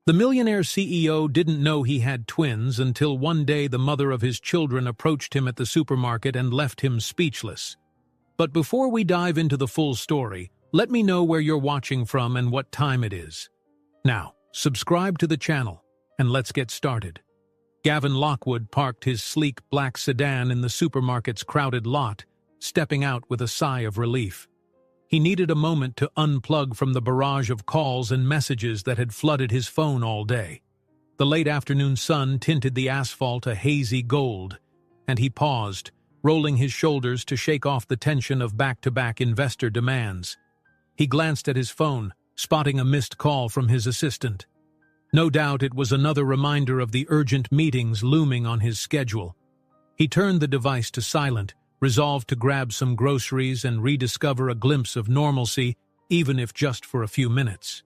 The millionaire CEO didn't know he had twins until one day the mother of his children approached him at the supermarket and left him speechless. But before we dive into the full story, let me know where you're watching from and what time it is. Now, subscribe to the channel, and let's get started. Gavin Lockwood parked his sleek black sedan in the supermarket's crowded lot, stepping out with a sigh of relief. He needed a moment to unplug from the barrage of calls and messages that had flooded his phone all day. The late afternoon sun tinted the asphalt a hazy gold, and he paused, rolling his shoulders to shake off the tension of back-to-back investor demands. He glanced at his phone, spotting a missed call from his assistant. No doubt it was another reminder of the urgent meetings looming on his schedule. He turned the device to silent, resolved to grab some groceries and rediscover a glimpse of normalcy, even if just for a few minutes.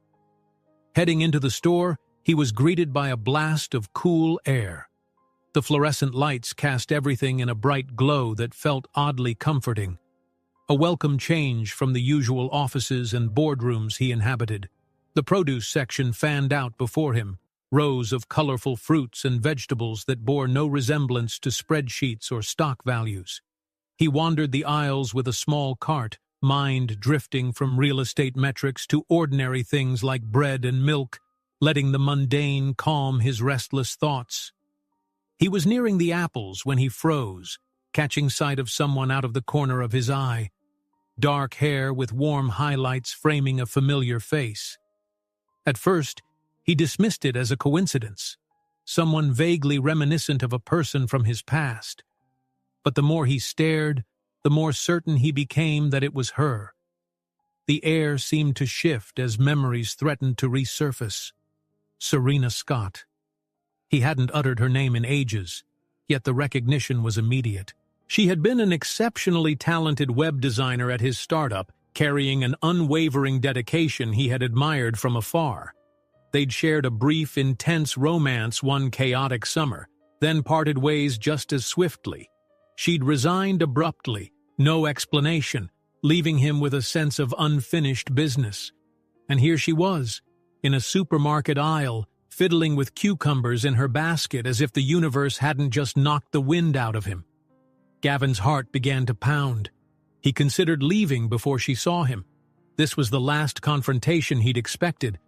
Heading into the store, he was greeted by a blast of cool air. The fluorescent lights cast everything in a bright glow that felt oddly comforting. A welcome change from the usual offices and boardrooms he inhabited. The produce section fanned out before him, rows of colorful fruits and vegetables that bore no resemblance to spreadsheets or stock values. He wandered the aisles with a small cart, mind drifting from real estate metrics to ordinary things like bread and milk, letting the mundane calm his restless thoughts. He was nearing the apples when he froze, catching sight of someone out of the corner of his eye. Dark hair with warm highlights framing a familiar face. At first, he dismissed it as a coincidence, someone vaguely reminiscent of a person from his past. But the more he stared, the more certain he became that it was her. The air seemed to shift as memories threatened to resurface. Serena Scott. He hadn't uttered her name in ages, yet the recognition was immediate. She had been an exceptionally talented web designer at his startup, carrying an unwavering dedication he had admired from afar. They'd shared a brief, intense romance one chaotic summer, then parted ways just as swiftly. She'd resigned abruptly, no explanation, leaving him with a sense of unfinished business. And here she was, in a supermarket aisle, fiddling with cucumbers in her basket as if the universe hadn't just knocked the wind out of him. Gavin's heart began to pound. He considered leaving before she saw him. This was the last confrontation he'd expected,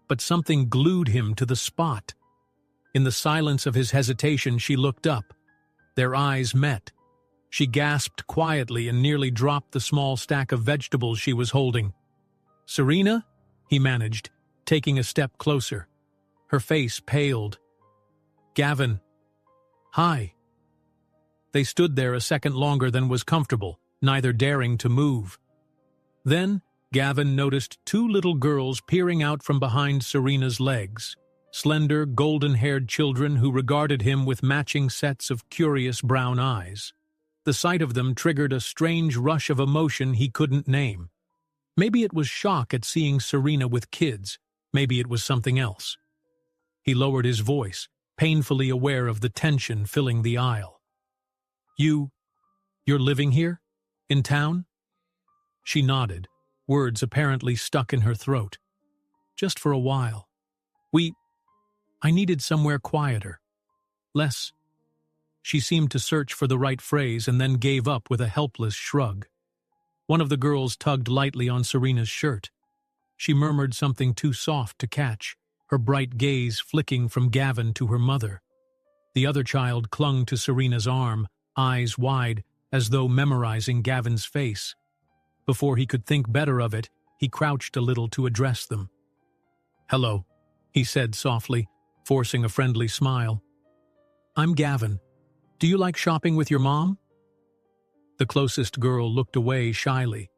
but something glued him to the spot. In the silence of his hesitation, she looked up. Their eyes met. She gasped quietly and nearly dropped the small stack of vegetables she was holding. "Serena?" he managed, taking a step closer. Her face paled. "Gavin." "Hi." They stood there a second longer than was comfortable, neither daring to move. Then, Gavin noticed two little girls peering out from behind Serena's legs, slender, golden-haired children who regarded him with matching sets of curious brown eyes. The sight of them triggered a strange rush of emotion he couldn't name. Maybe it was shock at seeing Serena with kids, maybe it was something else. He lowered his voice, painfully aware of the tension filling the aisle. You're living here? In town?" She nodded, words apparently stuck in her throat. "Just for a while. I needed somewhere quieter. Less." She seemed to search for the right phrase and then gave up with a helpless shrug. One of the girls tugged lightly on Serena's shirt. She murmured something too soft to catch, her bright gaze flicking from Gavin to her mother. The other child clung to Serena's arm, eyes wide, as though memorizing Gavin's face. Before he could think better of it, he crouched a little to address them. "Hello," he said softly, forcing a friendly smile. "I'm Gavin. Do you like shopping with your mom?" The closest girl looked away shyly.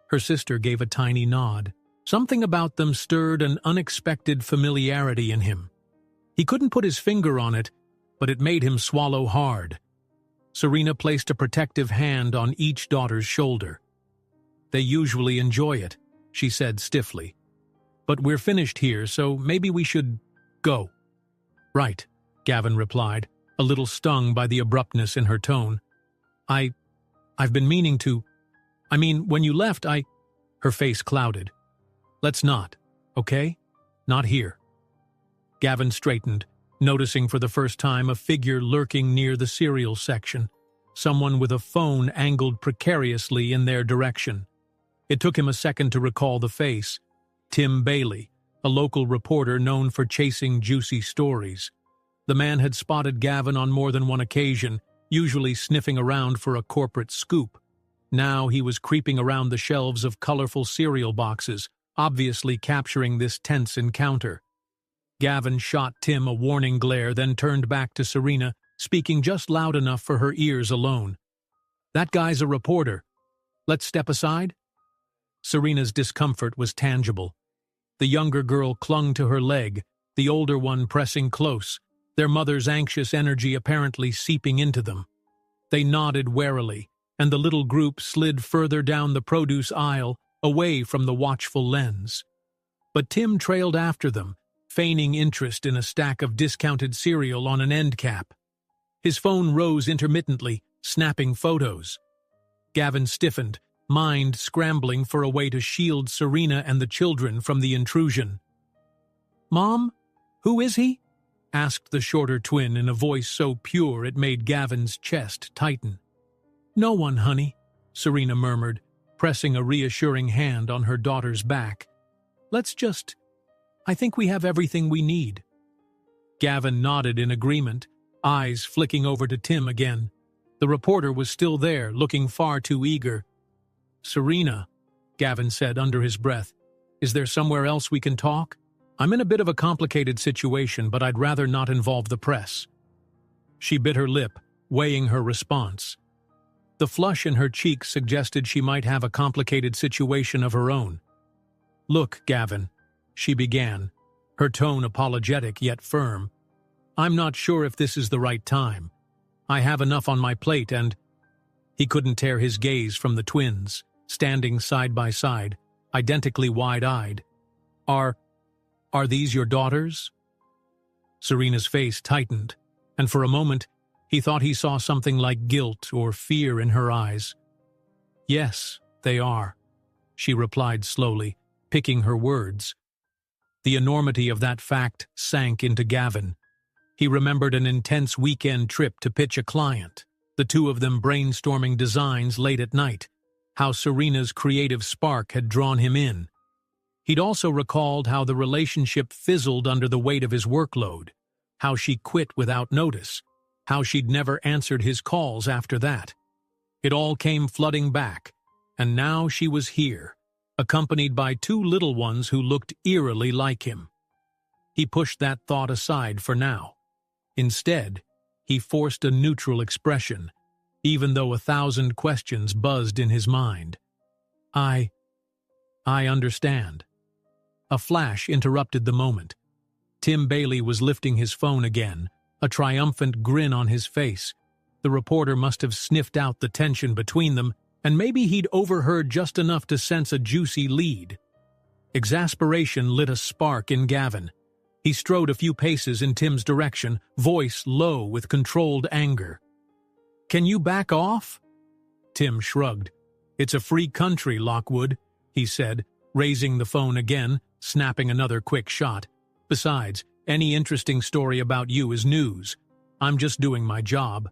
Her sister gave a tiny nod. Something about them stirred an unexpected familiarity in him. He couldn't put his finger on it, but it made him swallow hard. Serena placed a protective hand on each daughter's shoulder. "They usually enjoy it," she said stiffly. "But we're finished here, so maybe we should go." "Right," Gavin replied, a little stung by the abruptness in her tone. I've been meaning to. When you left, Her face clouded. "Let's not, okay? Not here." Gavin straightened, noticing for the first time a figure lurking near the cereal section, someone with a phone angled precariously in their direction. It took him a second to recall the face. Tim Bailey, a local reporter known for chasing juicy stories. The man had spotted Gavin on more than one occasion, usually sniffing around for a corporate scoop. Now he was creeping around the shelves of colorful cereal boxes, obviously capturing this tense encounter. Gavin shot Tim a warning glare, then turned back to Serena, speaking just loud enough for her ears alone. "That guy's a reporter. Let's step aside?" Serena's discomfort was tangible. The younger girl clung to her leg, the older one pressing close, their mother's anxious energy apparently seeping into them. They nodded warily, and the little group slid further down the produce aisle, away from the watchful lens. But Tim trailed after them, feigning interest in a stack of discounted cereal on an end cap. His phone rose intermittently, snapping photos. Gavin stiffened, mind scrambling for a way to shield Serena and the children from the intrusion. "Mom, who is he?" asked the shorter twin in a voice so pure it made Gavin's chest tighten. "No one, honey," Serena murmured, pressing a reassuring hand on her daughter's back. I think we have everything we need." Gavin nodded in agreement, eyes flicking over to Tim again. The reporter was still there, looking far too eager. "Serena," Gavin said under his breath, "is there somewhere else we can talk? I'm in a bit of a complicated situation, but I'd rather not involve the press." She bit her lip, weighing her response. The flush in her cheeks suggested she might have a complicated situation of her own. "Look, Gavin," she began, her tone apologetic yet firm. "I'm not sure if this is the right time. I have enough on my plate and—" He couldn't tear his gaze from the twins, standing side by side, identically wide-eyed. Are these your daughters?" Serena's face tightened, and for a moment he thought he saw something like guilt or fear in her eyes. "Yes, they are," she replied slowly, picking her words. The enormity of that fact sank into Gavin. He remembered an intense weekend trip to pitch a client, the two of them brainstorming designs late at night, how Serena's creative spark had drawn him in. He'd also recalled how the relationship fizzled under the weight of his workload, how she quit without notice, how she'd never answered his calls after that. It all came flooding back, and now she was here, accompanied by two little ones who looked eerily like him. He pushed that thought aside for now. Instead, he forced a neutral expression, even though 1,000 questions buzzed in his mind. I understand." A flash interrupted the moment. Tim Bailey was lifting his phone again, a triumphant grin on his face. The reporter must have sniffed out the tension between them, and maybe he'd overheard just enough to sense a juicy lead. Exasperation lit a spark in Gavin. He strode a few paces in Tim's direction, voice low with controlled anger. "Can you back off?" Tim shrugged. "It's a free country, Lockwood," he said, raising the phone again, snapping another quick shot. "Besides, any interesting story about you is news. I'm just doing my job."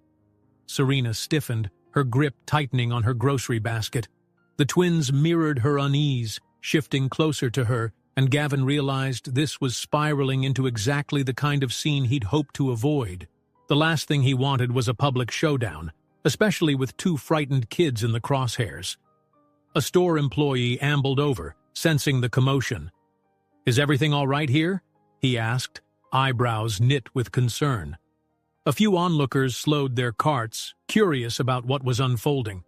Serena stiffened, her grip tightening on her grocery basket. The twins mirrored her unease, shifting closer to her, and Gavin realized this was spiraling into exactly the kind of scene he'd hoped to avoid. The last thing he wanted was a public showdown, especially with two frightened kids in the crosshairs. A store employee ambled over, sensing the commotion. "Is everything all right here?" he asked, eyebrows knit with concern. A few onlookers slowed their carts, curious about what was unfolding.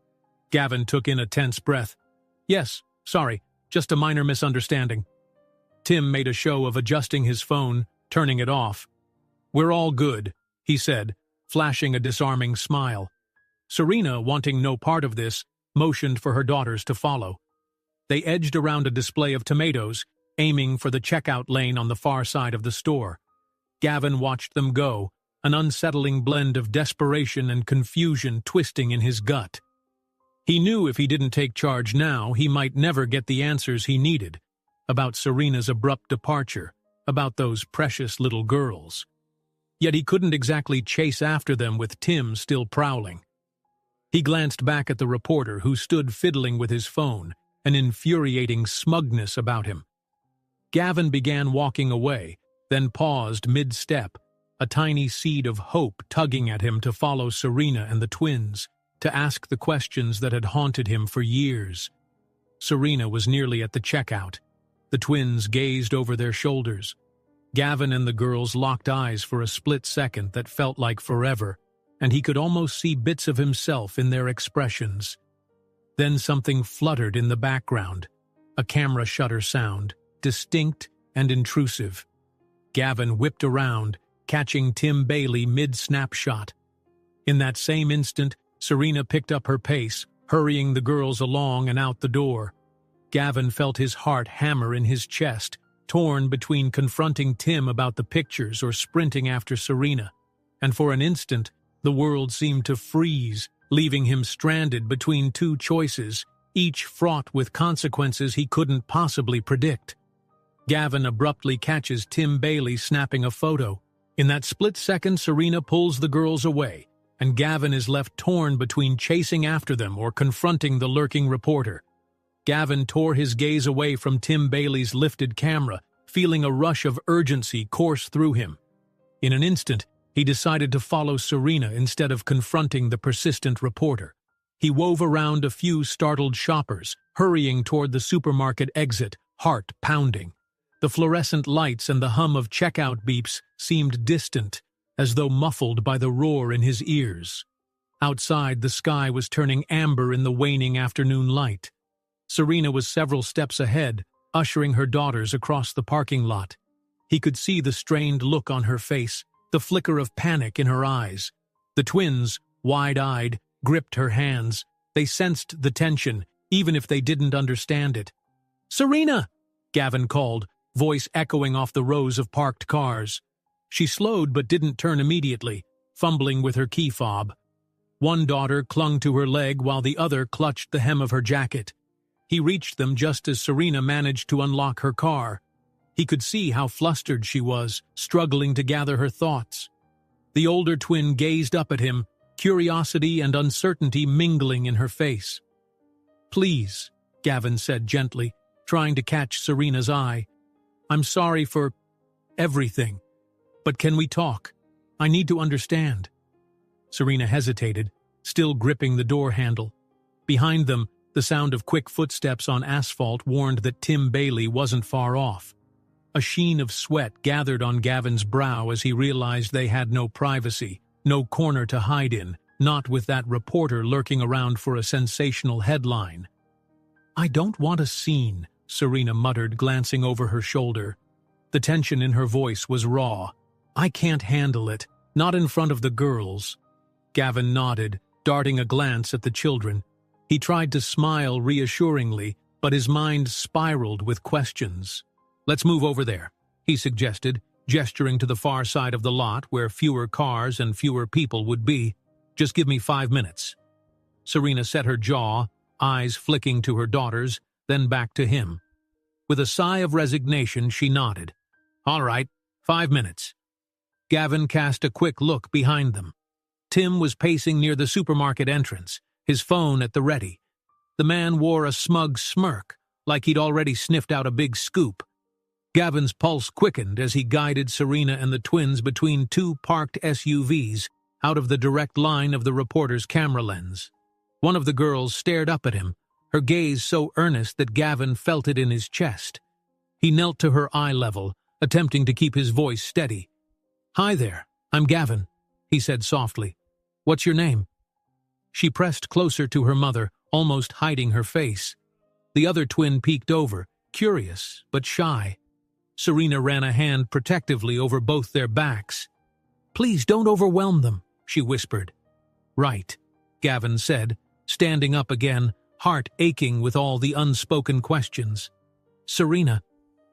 Gavin took in a tense breath. "Yes, sorry, just a minor misunderstanding." Tim made a show of adjusting his phone, turning it off. "We're all good," he said, flashing a disarming smile. Serena, wanting no part of this, motioned for her daughters to follow. They edged around a display of tomatoes, aiming for the checkout lane on the far side of the store. Gavin watched them go, an unsettling blend of desperation and confusion twisting in his gut. He knew if he didn't take charge now, he might never get the answers he needed. About Serena's abrupt departure, about those precious little girls. Yet he couldn't exactly chase after them with Tim still prowling. He glanced back at the reporter who stood fiddling with his phone, an infuriating smugness about him. Gavin began walking away, then paused mid-step, a tiny seed of hope tugging at him to follow Serena and the twins, to ask the questions that had haunted him for years. Serena was nearly at the checkout. The twins gazed over their shoulders. Gavin and the girls locked eyes for a split second that felt like forever, and he could almost see bits of himself in their expressions. Then something fluttered in the background, a camera shutter sound, distinct and intrusive. Gavin whipped around, catching Tim Bailey mid-snapshot. In that same instant, Serena picked up her pace, hurrying the girls along and out the door. Gavin felt his heart hammer in his chest, torn between confronting Tim about the pictures or sprinting after Serena. And for an instant, the world seemed to freeze, leaving him stranded between two choices, each fraught with consequences he couldn't possibly predict. Gavin abruptly catches Tim Bailey snapping a photo. In that split second, Serena pulls the girls away, and Gavin is left torn between chasing after them or confronting the lurking reporter. Gavin tore his gaze away from Tim Bailey's lifted camera, feeling a rush of urgency course through him. In an instant, he decided to follow Serena instead of confronting the persistent reporter. He wove around a few startled shoppers, hurrying toward the supermarket exit, heart pounding. The fluorescent lights and the hum of checkout beeps seemed distant, as though muffled by the roar in his ears. Outside, the sky was turning amber in the waning afternoon light. Serena was several steps ahead, ushering her daughters across the parking lot. He could see the strained look on her face, the flicker of panic in her eyes. The twins, wide-eyed, gripped her hands. They sensed the tension, even if they didn't understand it. "Serena!" Gavin called, voice echoing off the rows of parked cars. She slowed but didn't turn immediately, fumbling with her key fob. One daughter clung to her leg while the other clutched the hem of her jacket. He reached them just as Serena managed to unlock her car. He could see how flustered she was, struggling to gather her thoughts. The older twin gazed up at him, curiosity and uncertainty mingling in her face. "Please," Gavin said gently, trying to catch Serena's eye. "I'm sorry for everything. But can we talk? I need to understand." Serena hesitated, still gripping the door handle. Behind them, the sound of quick footsteps on asphalt warned that Tim Bailey wasn't far off. A sheen of sweat gathered on Gavin's brow as he realized they had no privacy, no corner to hide in, not with that reporter lurking around for a sensational headline. "I don't want a scene," Serena muttered, glancing over her shoulder. The tension in her voice was raw. "I can't handle it, not in front of the girls." Gavin nodded, darting a glance at the children. He tried to smile reassuringly, but his mind spiraled with questions. "Let's move over there," he suggested, gesturing to the far side of the lot where fewer cars and fewer people would be. "Just give me 5 minutes." Serena set her jaw, eyes flicking to her daughters, then back to him. With a sigh of resignation, she nodded. "All right, 5 minutes." Gavin cast a quick look behind them. Tim was pacing near the supermarket entrance, his phone at the ready. The man wore a smug smirk, like he'd already sniffed out a big scoop. Gavin's pulse quickened as he guided Serena and the twins between two parked SUVs, out of the direct line of the reporter's camera lens. One of the girls stared up at him, her gaze so earnest that Gavin felt it in his chest. He knelt to her eye level, attempting to keep his voice steady. "Hi there, I'm Gavin," he said softly. "What's your name?" She pressed closer to her mother, almost hiding her face. The other twin peeked over, curious but shy. Serena ran a hand protectively over both their backs. "Please don't overwhelm them," she whispered. "Right," Gavin said, standing up again, heart aching with all the unspoken questions. "Serena,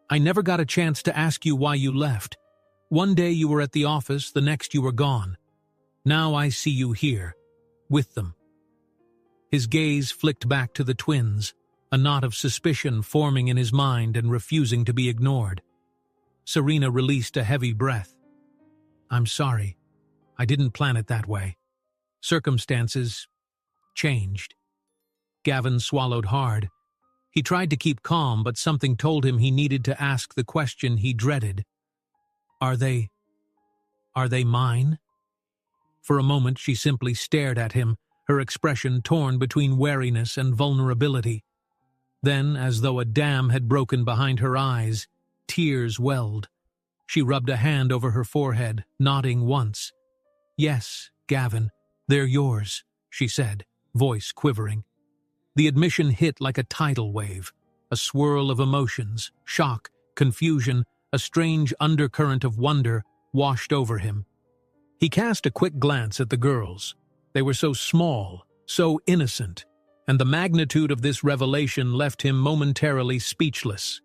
I never got a chance to ask you why you left. One day you were at the office, the next you were gone. Now I see you here, with them." His gaze flicked back to the twins, a knot of suspicion forming in his mind and refusing to be ignored. Serena released a heavy breath. I'm sorry. I didn't plan it that way. Circumstances changed. Gavin swallowed hard. He tried to keep calm, but something told him he needed to ask the question he dreaded. Are they mine? For a moment, she simply stared at him, her expression torn between wariness and vulnerability. Then, as though a dam had broken behind her eyes, tears welled. She rubbed a hand over her forehead, nodding once. Yes, Gavin, they're yours, she said, voice quivering. The admission hit like a tidal wave, a swirl of emotions, shock, confusion, a strange undercurrent of wonder washed over him. He cast a quick glance at the girls. They were so small, so innocent, and the magnitude of this revelation left him momentarily speechless.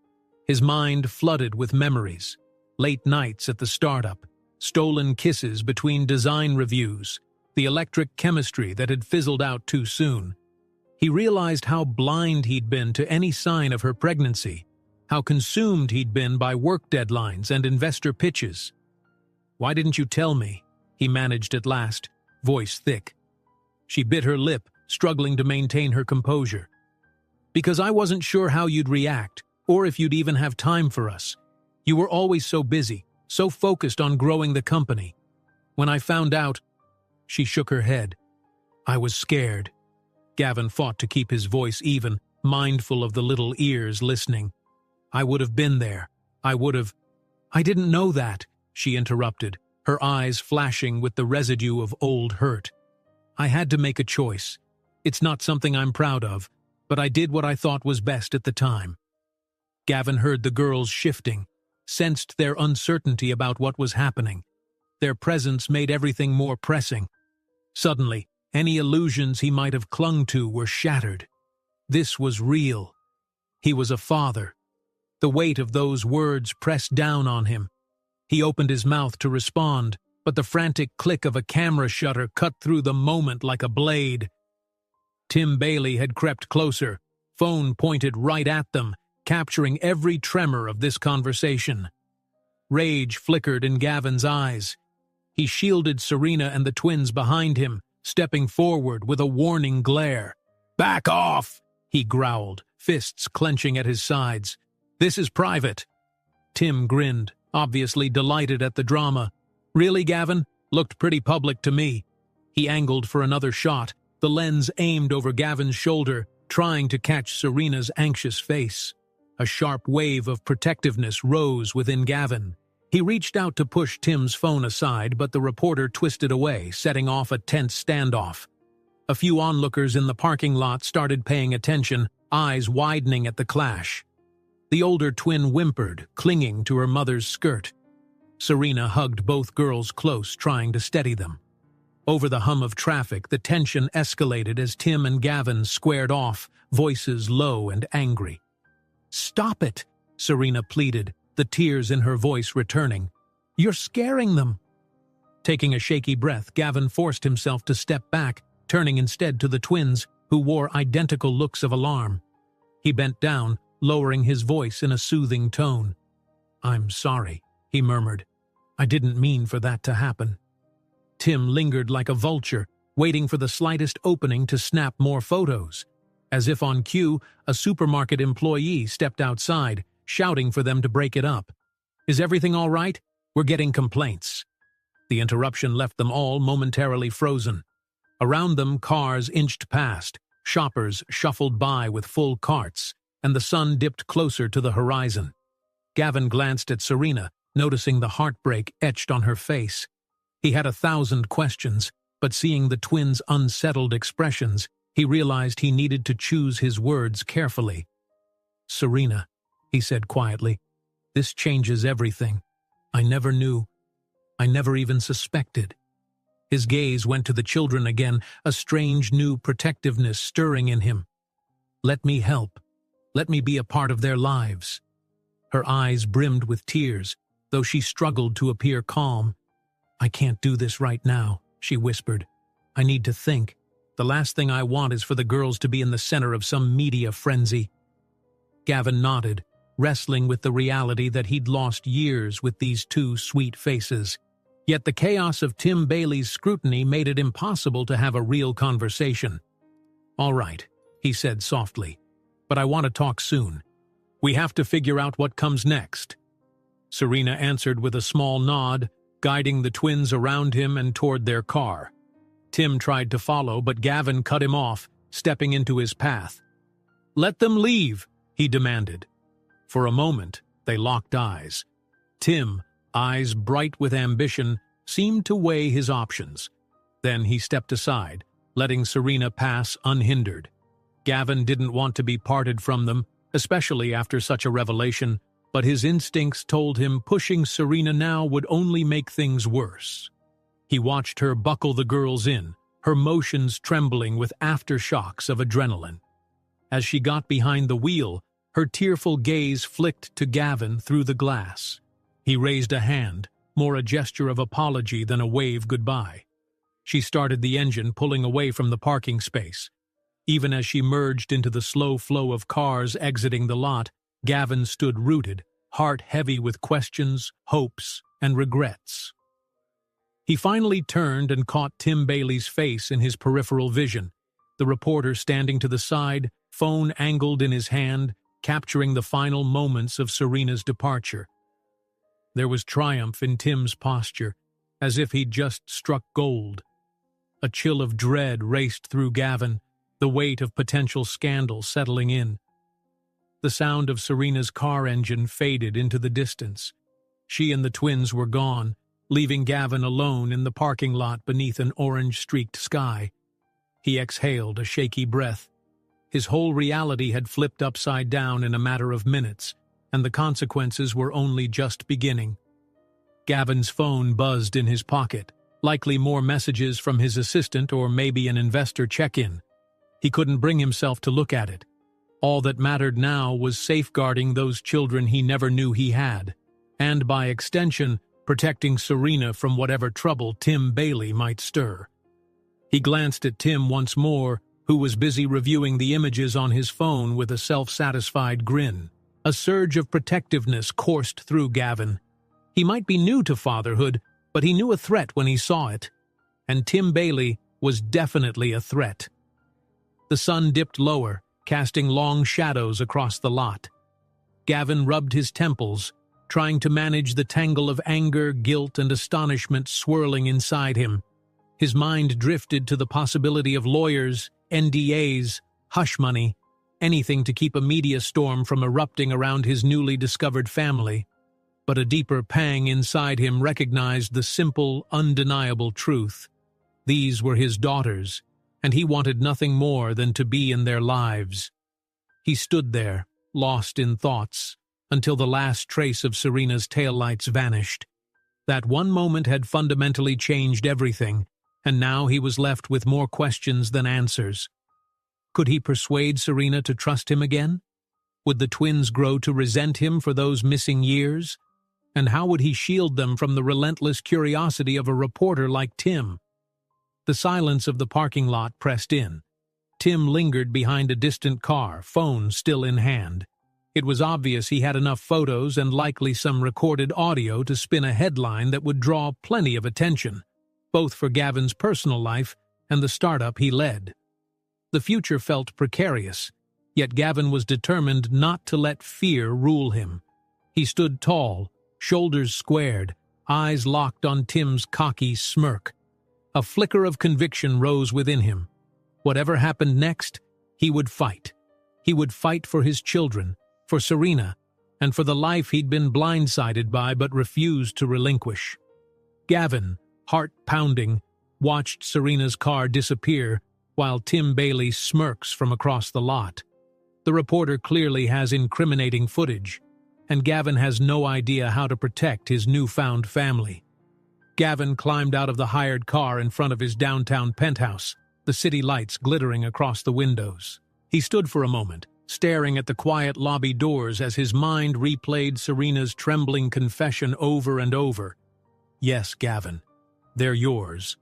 His mind flooded with memories, late nights at the startup, stolen kisses between design reviews, the electric chemistry that had fizzled out too soon. He realized how blind he'd been to any sign of her pregnancy, how consumed he'd been by work deadlines and investor pitches. Why didn't you tell me? He managed at last, voice thick. She bit her lip, struggling to maintain her composure. Because I wasn't sure how you'd react, or if you'd even have time for us. You were always so busy, so focused on growing the company. When I found out, she shook her head. I was scared. Gavin fought to keep his voice even, mindful of the little ears listening. I would have been there. I didn't know that, she interrupted, her eyes flashing with the residue of old hurt. I had to make a choice. It's not something I'm proud of, but I did what I thought was best at the time. Gavin heard the girls shifting, sensed their uncertainty about what was happening. Their presence made everything more pressing. Suddenly, any illusions he might have clung to were shattered. This was real. He was a father. The weight of those words pressed down on him. He opened his mouth to respond, but the frantic click of a camera shutter cut through the moment like a blade. Tim Bailey had crept closer, phone pointed right at them, capturing every tremor of this conversation. Rage flickered in Gavin's eyes. He shielded Serena and the twins behind him, stepping forward with a warning glare. Back off, he growled, fists clenching at his sides. This is private. Tim grinned, obviously delighted at the drama. Really, Gavin? Looked pretty public to me. He angled for another shot, the lens aimed over Gavin's shoulder, trying to catch Serena's anxious face. A sharp wave of protectiveness rose within Gavin. He reached out to push Tim's phone aside, but the reporter twisted away, setting off a tense standoff. A few onlookers in the parking lot started paying attention, eyes widening at the clash. The older twin whimpered, clinging to her mother's skirt. Serena hugged both girls close, trying to steady them. Over the hum of traffic, the tension escalated as Tim and Gavin squared off, voices low and angry. Stop it, Serena pleaded, the tears in her voice returning. You're scaring them. Taking a shaky breath, Gavin forced himself to step back, turning instead to the twins, who wore identical looks of alarm. He bent down, lowering his voice in a soothing tone. I'm sorry, he murmured. I didn't mean for that to happen. Tim lingered like a vulture, waiting for the slightest opening to snap more photos. As if on cue, a supermarket employee stepped outside, shouting for them to break it up. Is everything all right? We're getting complaints. The interruption left them all momentarily frozen. Around them, cars inched past, shoppers shuffled by with full carts, and the sun dipped closer to the horizon. Gavin glanced at Serena, noticing the heartbreak etched on her face. He had 1,000 questions, but seeing the twins' unsettled expressions, he realized he needed to choose his words carefully. Serena, he said quietly, this changes everything. I never knew. I never even suspected. His gaze went to the children again, a strange new protectiveness stirring in him. Let me help. Let me be a part of their lives. Her eyes brimmed with tears, though she struggled to appear calm. I can't do this right now, she whispered. I need to think. The last thing I want is for the girls to be in the center of some media frenzy. Gavin nodded, wrestling with the reality that he'd lost years with these two sweet faces. Yet the chaos of Tim Bailey's scrutiny made it impossible to have a real conversation. "All right," he said softly, "but I want to talk soon. We have to figure out what comes next." Serena answered with a small nod, guiding the twins around him and toward their car. Tim tried to follow, but Gavin cut him off, stepping into his path. "Let them leave," he demanded. For a moment, they locked eyes. Tim, eyes bright with ambition, seemed to weigh his options. Then he stepped aside, letting Serena pass unhindered. Gavin didn't want to be parted from them, especially after such a revelation, but his instincts told him pushing Serena now would only make things worse. He watched her buckle the girls in, her motions trembling with aftershocks of adrenaline. As she got behind the wheel, her tearful gaze flicked to Gavin through the glass. He raised a hand, more a gesture of apology than a wave goodbye. She started the engine, pulling away from the parking space. Even as she merged into the slow flow of cars exiting the lot, Gavin stood rooted, heart heavy with questions, hopes, and regrets. He finally turned and caught Tim Bailey's face in his peripheral vision, the reporter standing to the side, phone angled in his hand, capturing the final moments of Serena's departure. There was triumph in Tim's posture, as if he'd just struck gold. A chill of dread raced through Gavin, the weight of potential scandal settling in. The sound of Serena's car engine faded into the distance. She and the twins were gone, leaving Gavin alone in the parking lot beneath an orange-streaked sky. He exhaled a shaky breath. His whole reality had flipped upside down in a matter of minutes, and the consequences were only just beginning. Gavin's phone buzzed in his pocket, likely more messages from his assistant or maybe an investor check-in. He couldn't bring himself to look at it. All that mattered now was safeguarding those children he never knew he had, and by extension, protecting Serena from whatever trouble Tim Bailey might stir. He glanced at Tim once more, who was busy reviewing the images on his phone with a self-satisfied grin. A surge of protectiveness coursed through Gavin. He might be new to fatherhood, but he knew a threat when he saw it. And Tim Bailey was definitely a threat. The sun dipped lower, casting long shadows across the lot. Gavin rubbed his temples, trying to manage the tangle of anger, guilt, and astonishment swirling inside him. His mind drifted to the possibility of lawyers, NDAs, hush money, anything to keep a media storm from erupting around his newly discovered family. But a deeper pang inside him recognized the simple, undeniable truth. These were his daughters, and he wanted nothing more than to be in their lives. He stood there, lost in thoughts, until the last trace of Serena's taillights vanished. That one moment had fundamentally changed everything, and now he was left with more questions than answers. Could he persuade Serena to trust him again? Would the twins grow to resent him for those missing years? And how would he shield them from the relentless curiosity of a reporter like Tim? The silence of the parking lot pressed in. Tim lingered behind a distant car, phone still in hand. It was obvious he had enough photos and likely some recorded audio to spin a headline that would draw plenty of attention, both for Gavin's personal life and the startup he led. The future felt precarious, yet Gavin was determined not to let fear rule him. He stood tall, shoulders squared, eyes locked on Tim's cocky smirk. A flicker of conviction rose within him. Whatever happened next, he would fight. He would fight for his children, for Serena, and for the life he'd been blindsided by but refused to relinquish. Gavin, heart pounding, watched Serena's car disappear while Tim Bailey smirks from across the lot. The reporter clearly has incriminating footage, and Gavin has no idea how to protect his newfound family. Gavin climbed out of the hired car in front of his downtown penthouse, the city lights glittering across the windows. He stood for a moment, staring at the quiet lobby doors as his mind replayed Serena's trembling confession over and over. "Yes, Gavin, they're yours."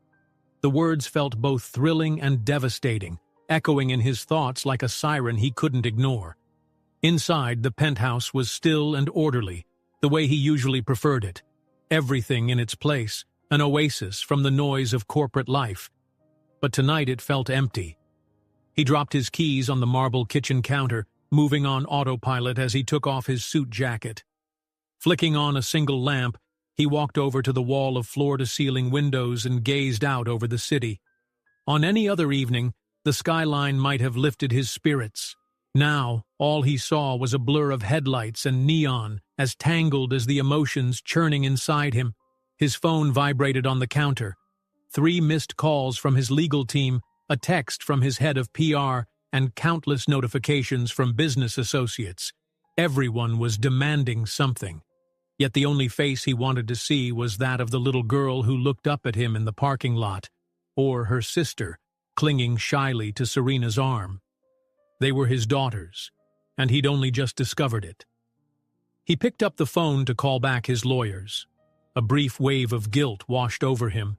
The words felt both thrilling and devastating, echoing in his thoughts like a siren he couldn't ignore. Inside, the penthouse was still and orderly, the way he usually preferred it. Everything in its place, an oasis from the noise of corporate life. But tonight it felt empty. He dropped his keys on the marble kitchen counter, moving on autopilot as he took off his suit jacket. Flicking on a single lamp, he walked over to the wall of floor-to-ceiling windows and gazed out over the city. On any other evening, the skyline might have lifted his spirits. Now, all he saw was a blur of headlights and neon, as tangled as the emotions churning inside him. His phone vibrated on the counter. 3 missed calls from his legal team, a text from his head of PR, and countless notifications from business associates. Everyone was demanding something. Yet the only face he wanted to see was that of the little girl who looked up at him in the parking lot, or her sister, clinging shyly to Serena's arm. They were his daughters, and he'd only just discovered it. He picked up the phone to call back his lawyers. A brief wave of guilt washed over him.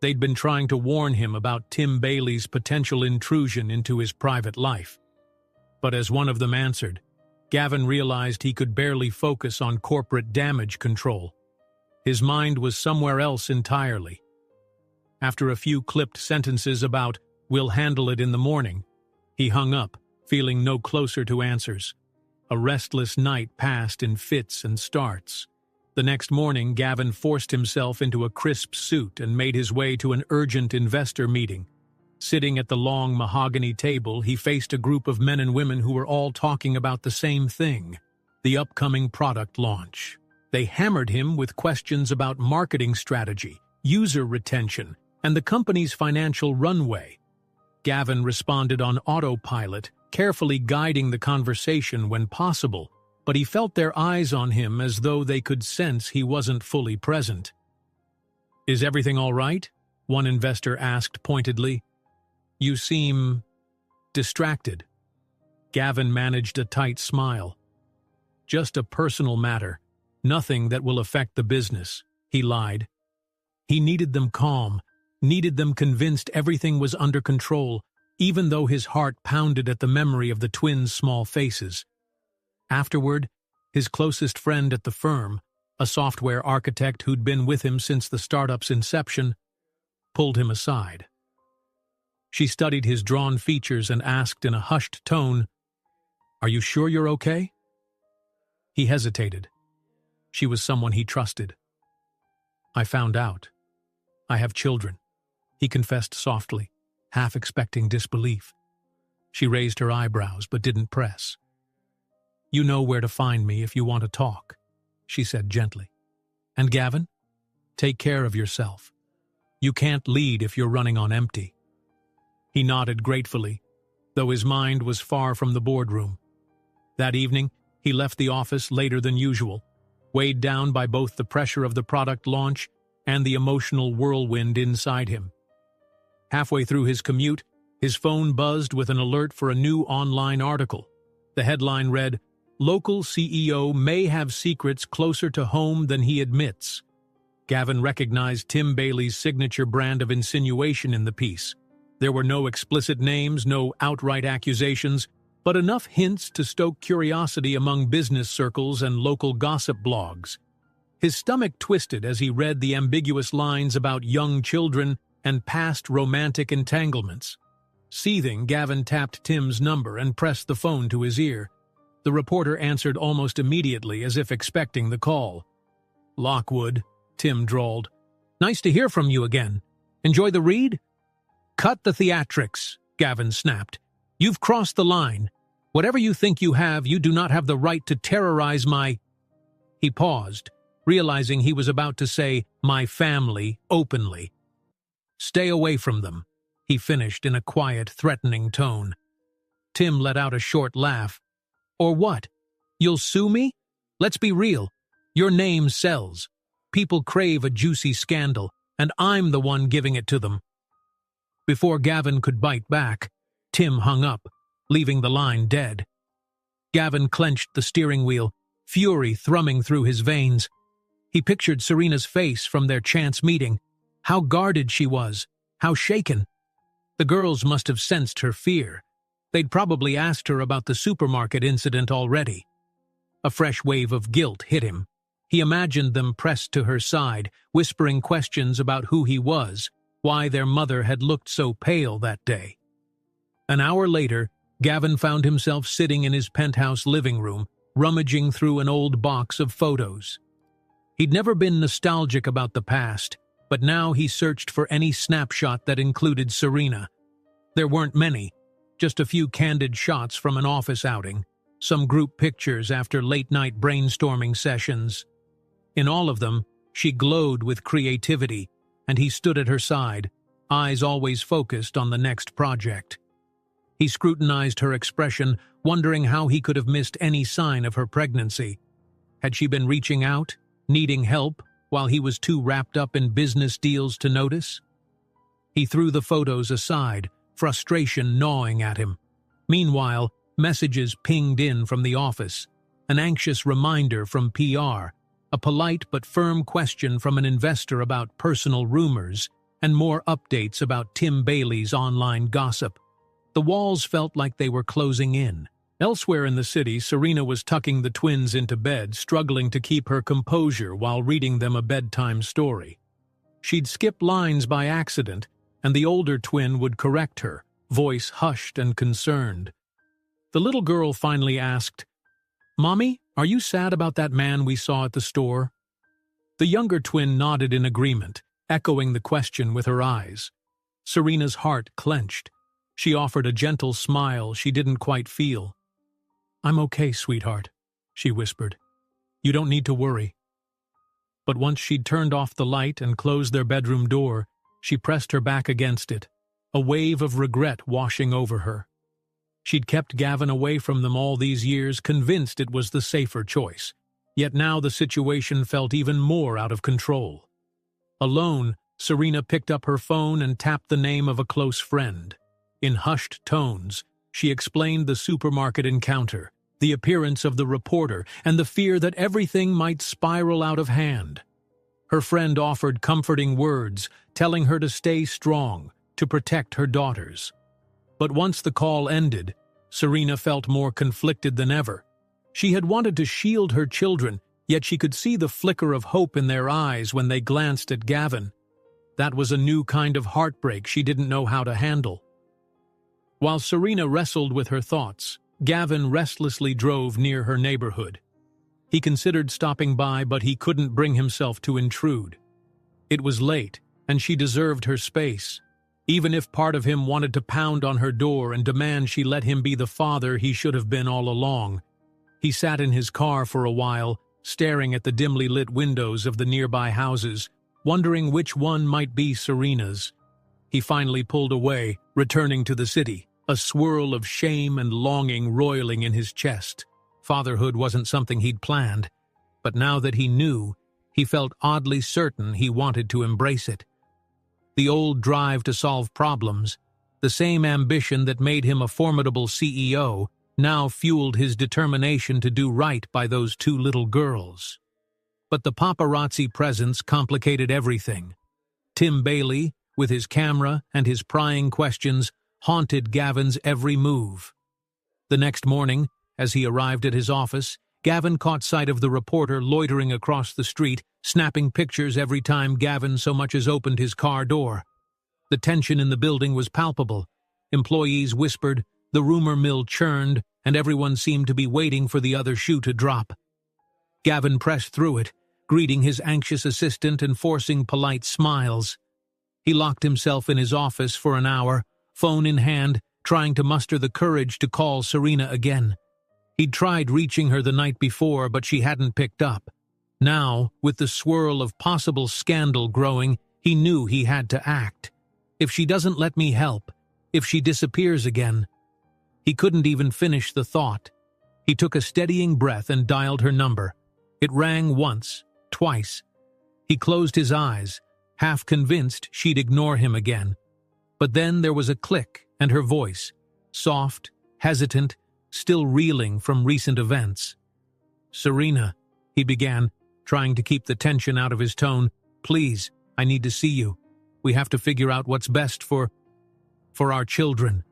They'd been trying to warn him about Tim Bailey's potential intrusion into his private life. But as one of them answered, Gavin realized he could barely focus on corporate damage control. His mind was somewhere else entirely. After a few clipped sentences about, "We'll handle it in the morning," he hung up, feeling no closer to answers. A restless night passed in fits and starts. The next morning, Gavin forced himself into a crisp suit and made his way to an urgent investor meeting. Sitting at the long mahogany table, he faced a group of men and women who were all talking about the same thing, the upcoming product launch. They hammered him with questions about marketing strategy, user retention, and the company's financial runway. Gavin responded on autopilot, carefully guiding the conversation when possible, but he felt their eyes on him as though they could sense he wasn't fully present. "Is everything all right?" one investor asked pointedly. "You seem distracted." Gavin managed a tight smile. "Just a personal matter, nothing that will affect the business," he lied. He needed them calm, needed them convinced everything was under control, even though his heart pounded at the memory of the twins' small faces. Afterward, his closest friend at the firm, a software architect who'd been with him since the startup's inception, pulled him aside. She studied his drawn features and asked in a hushed tone, "Are you sure you're okay?" He hesitated. She was someone he trusted. "I found out. I have children," he confessed softly, half expecting disbelief. She raised her eyebrows but didn't press. "You know where to find me if you want to talk," she said gently. "And Gavin, take care of yourself. You can't lead if you're running on empty." He nodded gratefully, though his mind was far from the boardroom. That evening, he left the office later than usual, weighed down by both the pressure of the product launch and the emotional whirlwind inside him. Halfway through his commute, his phone buzzed with an alert for a new online article. The headline read, "Local CEO may have secrets closer to home than he admits." Gavin recognized Tim Bailey's signature brand of insinuation in the piece. There were no explicit names, no outright accusations, but enough hints to stoke curiosity among business circles and local gossip blogs. His stomach twisted as he read the ambiguous lines about young children and past romantic entanglements. Seething, Gavin tapped Tim's number and pressed the phone to his ear. The reporter answered almost immediately, as if expecting the call. "Lockwood," Tim drawled. "Nice to hear from you again. Enjoy the read?" "Cut the theatrics," Gavin snapped. "You've crossed the line. Whatever you think you have, you do not have the right to terrorize my—" He paused, realizing he was about to say, "my family," openly. "Stay away from them," he finished in a quiet, threatening tone. Tim let out a short laugh. "Or what? You'll sue me? Let's be real. Your name sells. People crave a juicy scandal, and I'm the one giving it to them." Before Gavin could bite back, Tim hung up, leaving the line dead. Gavin clenched the steering wheel, fury thrumming through his veins. He pictured Serena's face from their chance meeting. How guarded she was, how shaken. The girls must have sensed her fear. They'd probably asked her about the supermarket incident already. A fresh wave of guilt hit him. He imagined them pressed to her side, whispering questions about who he was, why their mother had looked so pale that day. An hour later, Gavin found himself sitting in his penthouse living room, rummaging through an old box of photos. He'd never been nostalgic about the past, but now he searched for any snapshot that included Serena. There weren't many, just a few candid shots from an office outing, some group pictures after late-night brainstorming sessions. In all of them, she glowed with creativity, and he stood at her side, eyes always focused on the next project. He scrutinized her expression, wondering how he could have missed any sign of her pregnancy. Had she been reaching out, needing help, while he was too wrapped up in business deals to notice? He threw the photos aside, frustration gnawing at him. Meanwhile, messages pinged in from the office, an anxious reminder from PR, a polite but firm question from an investor about personal rumors, and more updates about Tim Bailey's online gossip. The walls felt like they were closing in. Elsewhere in the city, Serena was tucking the twins into bed, struggling to keep her composure while reading them a bedtime story. She'd skip lines by accident, and the older twin would correct her, voice hushed and concerned. The little girl finally asked, "Mommy, are you sad about that man we saw at the store?" The younger twin nodded in agreement, echoing the question with her eyes. Serena's heart clenched. She offered a gentle smile she didn't quite feel. "I'm okay, sweetheart," she whispered. "You don't need to worry." But once she'd turned off the light and closed their bedroom door, she pressed her back against it, a wave of regret washing over her. She'd kept Gavin away from them all these years, convinced it was the safer choice. Yet now the situation felt even more out of control. Alone, Serena picked up her phone and tapped the name of a close friend. In hushed tones, she explained the supermarket encounter, the appearance of the reporter, and the fear that everything might spiral out of hand. Her friend offered comforting words, telling her to stay strong, to protect her daughters. But once the call ended, Serena felt more conflicted than ever. She had wanted to shield her children, yet she could see the flicker of hope in their eyes when they glanced at Gavin. That was a new kind of heartbreak she didn't know how to handle. While Serena wrestled with her thoughts, Gavin restlessly drove near her neighborhood. He considered stopping by, but he couldn't bring himself to intrude. It was late, and she deserved her space. Even if part of him wanted to pound on her door and demand she let him be the father he should have been all along. He sat in his car for a while, staring at the dimly lit windows of the nearby houses, wondering which one might be Serena's. He finally pulled away, returning to the city, a swirl of shame and longing roiling in his chest. Fatherhood wasn't something he'd planned, but now that he knew, he felt oddly certain he wanted to embrace it. The old drive to solve problems, the same ambition that made him a formidable CEO, now fueled his determination to do right by those two little girls. But the paparazzi presence complicated everything. Tim Bailey, with his camera and his prying questions, haunted Gavin's every move. The next morning, as he arrived at his office, Gavin caught sight of the reporter loitering across the street, snapping pictures every time Gavin so much as opened his car door. The tension in the building was palpable. Employees whispered, the rumor mill churned, and everyone seemed to be waiting for the other shoe to drop. Gavin pressed through it, greeting his anxious assistant and forcing polite smiles. He locked himself in his office for an hour, phone in hand, trying to muster the courage to call Serena again. He'd tried reaching her the night before, but she hadn't picked up. Now, with the swirl of possible scandal growing, he knew he had to act. If she doesn't let me help, if she disappears again. He couldn't even finish the thought. He took a steadying breath and dialed her number. It rang once, twice. He closed his eyes, half convinced she'd ignore him again. But then there was a click, and her voice, soft, hesitant, still reeling from recent events. "Serena," he began, trying to keep the tension out of his tone, "please, I need to see you. We have to figure out what's best for our children."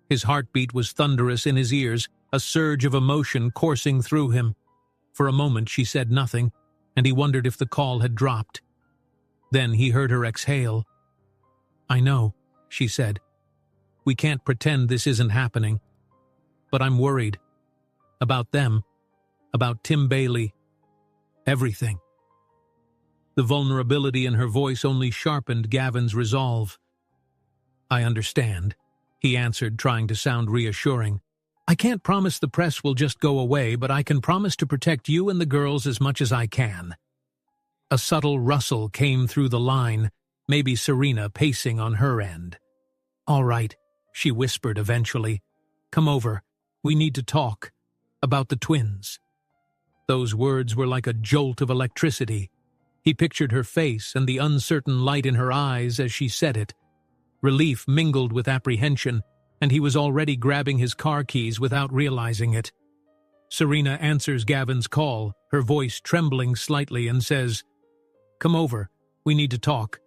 His heartbeat was thunderous in his ears, a surge of emotion coursing through him. For a moment she said nothing, and he wondered if the call had dropped. Then he heard her exhale. "I know," she said. "We can't pretend this isn't happening. But I'm worried. About them. About Tim Bailey. Everything." The vulnerability in her voice only sharpened Gavin's resolve. "I understand," he answered, trying to sound reassuring. "I can't promise the press will just go away, but I can promise to protect you and the girls as much as I can." A subtle rustle came through the line, maybe Serena pacing on her end. "All right," she whispered eventually. "Come over. We need to talk. About the twins." Those words were like a jolt of electricity. He pictured her face and the uncertain light in her eyes as she said it. Relief mingled with apprehension, and he was already grabbing his car keys without realizing it. Serena answers Gavin's call, her voice trembling slightly, and says, "Come over. We need to talk.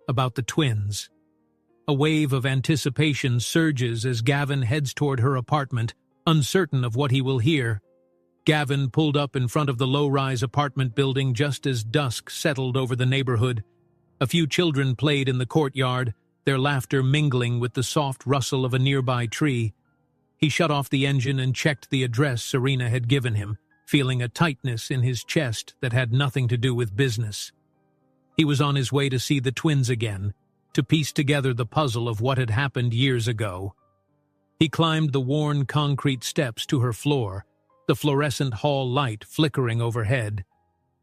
About the twins." A wave of anticipation surges as Gavin heads toward her apartment, uncertain of what he will hear. Gavin pulled up in front of the low-rise apartment building just as dusk settled over the neighborhood. A few children played in the courtyard, their laughter mingling with the soft rustle of a nearby tree. He shut off the engine and checked the address Serena had given him, feeling a tightness in his chest that had nothing to do with business. He was on his way to see the twins again, to piece together the puzzle of what had happened years ago. He climbed the worn concrete steps to her floor, the fluorescent hall light flickering overhead.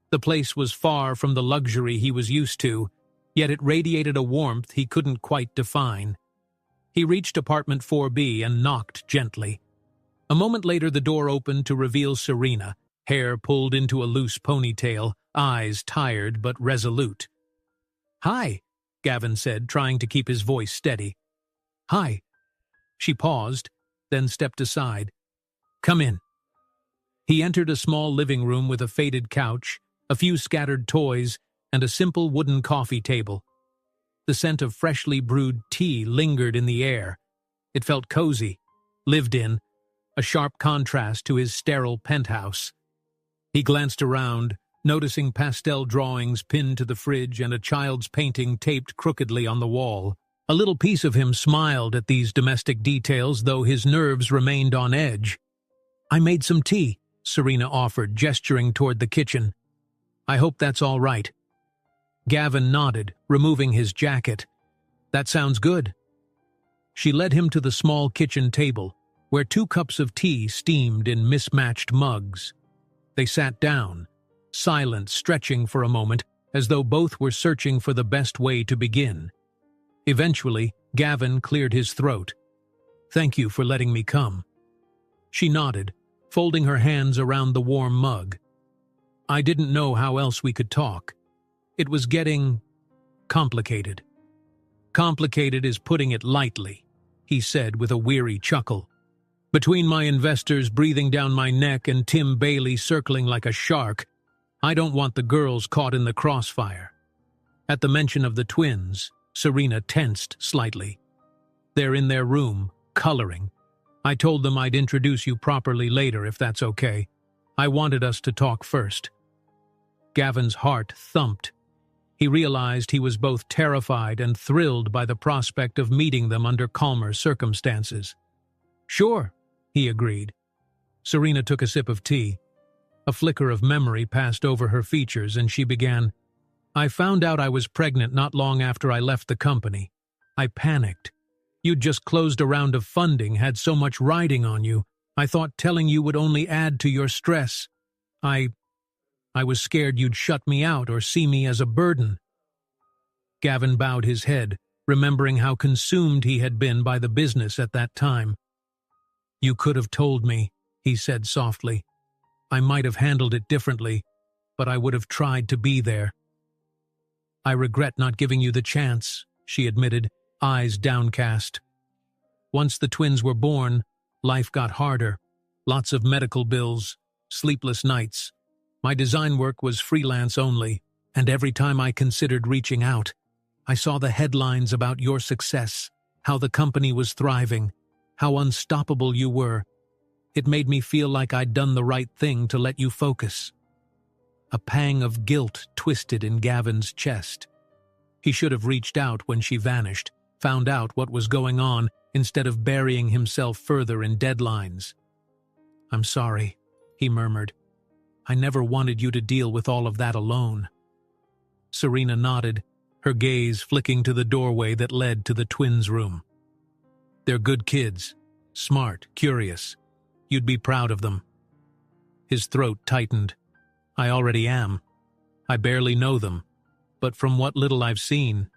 The place was far from the luxury he was used to, yet it radiated a warmth he couldn't quite define. He reached apartment 4B and knocked gently. A moment later the door opened to reveal Serena, hair pulled into a loose ponytail, eyes tired but resolute. "Hi," Gavin said, trying to keep his voice steady. "Hi." She paused, then stepped aside. "Come in." He entered a small living room with a faded couch, a few scattered toys, and a simple wooden coffee table. The scent of freshly brewed tea lingered in the air. It felt cozy, lived in, a sharp contrast to his sterile penthouse. He glanced around, noticing pastel drawings pinned to the fridge and a child's painting taped crookedly on the wall. A little piece of him smiled at these domestic details, though his nerves remained on edge. "I made some tea," Serena offered, gesturing toward the kitchen. "I hope that's all right." Gavin nodded, removing his jacket. "That sounds good." She led him to the small kitchen table, where 2 cups of tea steamed in mismatched mugs. They sat down, silent, stretching for a moment, as though both were searching for the best way to begin. Eventually, Gavin cleared his throat. "Thank you for letting me come." She nodded, folding her hands around the warm mug. "I didn't know how else we could talk. It was getting complicated." "Complicated is putting it lightly," he said with a weary chuckle. "Between my investors breathing down my neck and Tim Bailey circling like a shark, I don't want the girls caught in the crossfire." At the mention of the twins, Serena tensed slightly. "They're in their room, coloring. I told them I'd introduce you properly later if that's okay. I wanted us to talk first." Gavin's heart thumped. He realized he was both terrified and thrilled by the prospect of meeting them under calmer circumstances. "Sure," he agreed. Serena took a sip of tea. A flicker of memory passed over her features and she began, "I found out I was pregnant not long after I left the company. I panicked. You'd just closed a round of funding, had so much riding on you. I thought telling you would only add to your stress. I was scared you'd shut me out or see me as a burden." Gavin bowed his head, remembering how consumed he had been by the business at that time. "You could have told me," he said softly. "I might have handled it differently, but I would have tried to be there." "I regret not giving you the chance," she admitted, eyes downcast. "Once the twins were born, life got harder. Lots of medical bills, sleepless nights. My design work was freelance only, and every time I considered reaching out, I saw the headlines about your success, how the company was thriving, how unstoppable you were. It made me feel like I'd done the right thing to let you focus." A pang of guilt twisted in Gavin's chest. He should have reached out when she vanished, found out what was going on, instead of burying himself further in deadlines. "I'm sorry," he murmured. "I never wanted you to deal with all of that alone." Serena nodded, her gaze flicking to the doorway that led to the twins' room. "They're good kids, smart, curious. You'd be proud of them." His throat tightened. "I already am. I barely know them, but from what little I've seen—"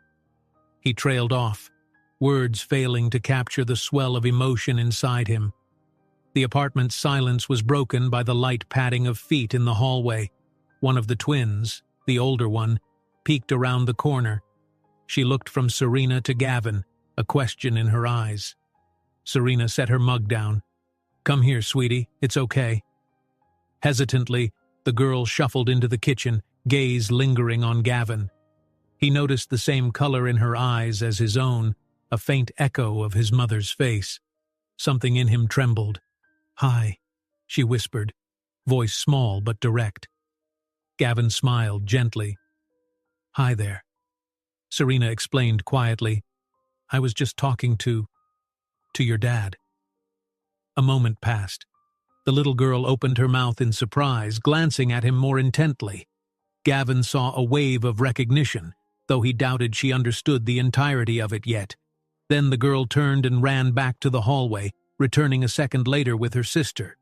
He trailed off, words failing to capture the swell of emotion inside him. The apartment's silence was broken by the light padding of feet in the hallway. One of the twins, the older one, peeked around the corner. She looked from Serena to Gavin, a question in her eyes. Serena set her mug down. "Come here, sweetie, it's okay." Hesitantly, the girl shuffled into the kitchen, gaze lingering on Gavin. He noticed the same color in her eyes as his own, a faint echo of his mother's face. Something in him trembled. "Hi," she whispered, voice small but direct. Gavin smiled gently. "Hi there." Serena explained quietly. "I was just talking to your dad." A moment passed. The little girl opened her mouth in surprise, glancing at him more intently. Gavin saw a wave of recognition, though he doubted she understood the entirety of it yet. Then the girl turned and ran back to the hallway, returning a second later with her sister.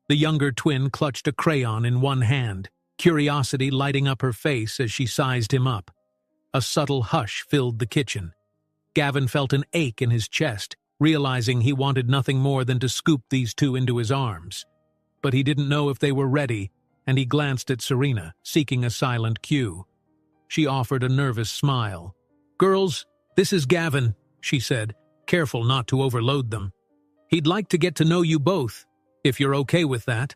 The younger twin clutched a crayon in one hand, curiosity lighting up her face as she sized him up. A subtle hush filled the kitchen. Gavin felt an ache in his chest, realizing he wanted nothing more than to scoop these two into his arms. But he didn't know if they were ready, and he glanced at Serena, seeking a silent cue. She offered a nervous smile. "Girls, this is Gavin," she said, careful not to overload them. "He'd like to get to know you both, if you're okay with that."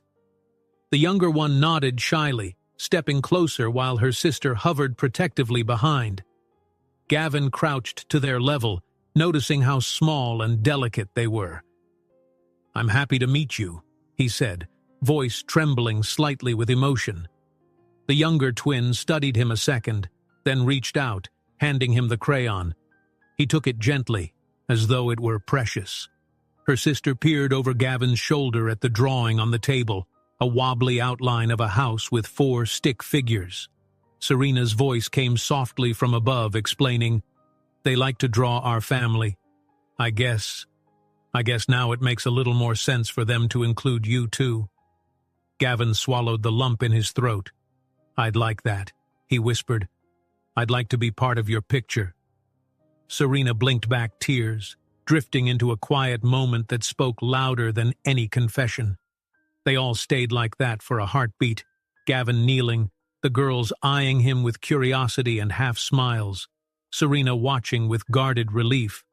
The younger one nodded shyly, stepping closer while her sister hovered protectively behind. Gavin crouched to their level, noticing how small and delicate they were. "I'm happy to meet you," he said, voice trembling slightly with emotion. The younger twin studied him a second, then reached out, handing him the crayon. He took it gently, as though it were precious. Her sister peered over Gavin's shoulder at the drawing on the table, a wobbly outline of a house with 4 stick figures. Serena's voice came softly from above, explaining, "They like to draw our family. I guess now it makes a little more sense for them to include you too." Gavin swallowed the lump in his throat. "I'd like that," he whispered. "I'd like to be part of your picture." Serena blinked back tears, drifting into a quiet moment that spoke louder than any confession. They all stayed like that for a heartbeat, Gavin kneeling, the girls eyeing him with curiosity and half smiles, Serena watching with guarded relief.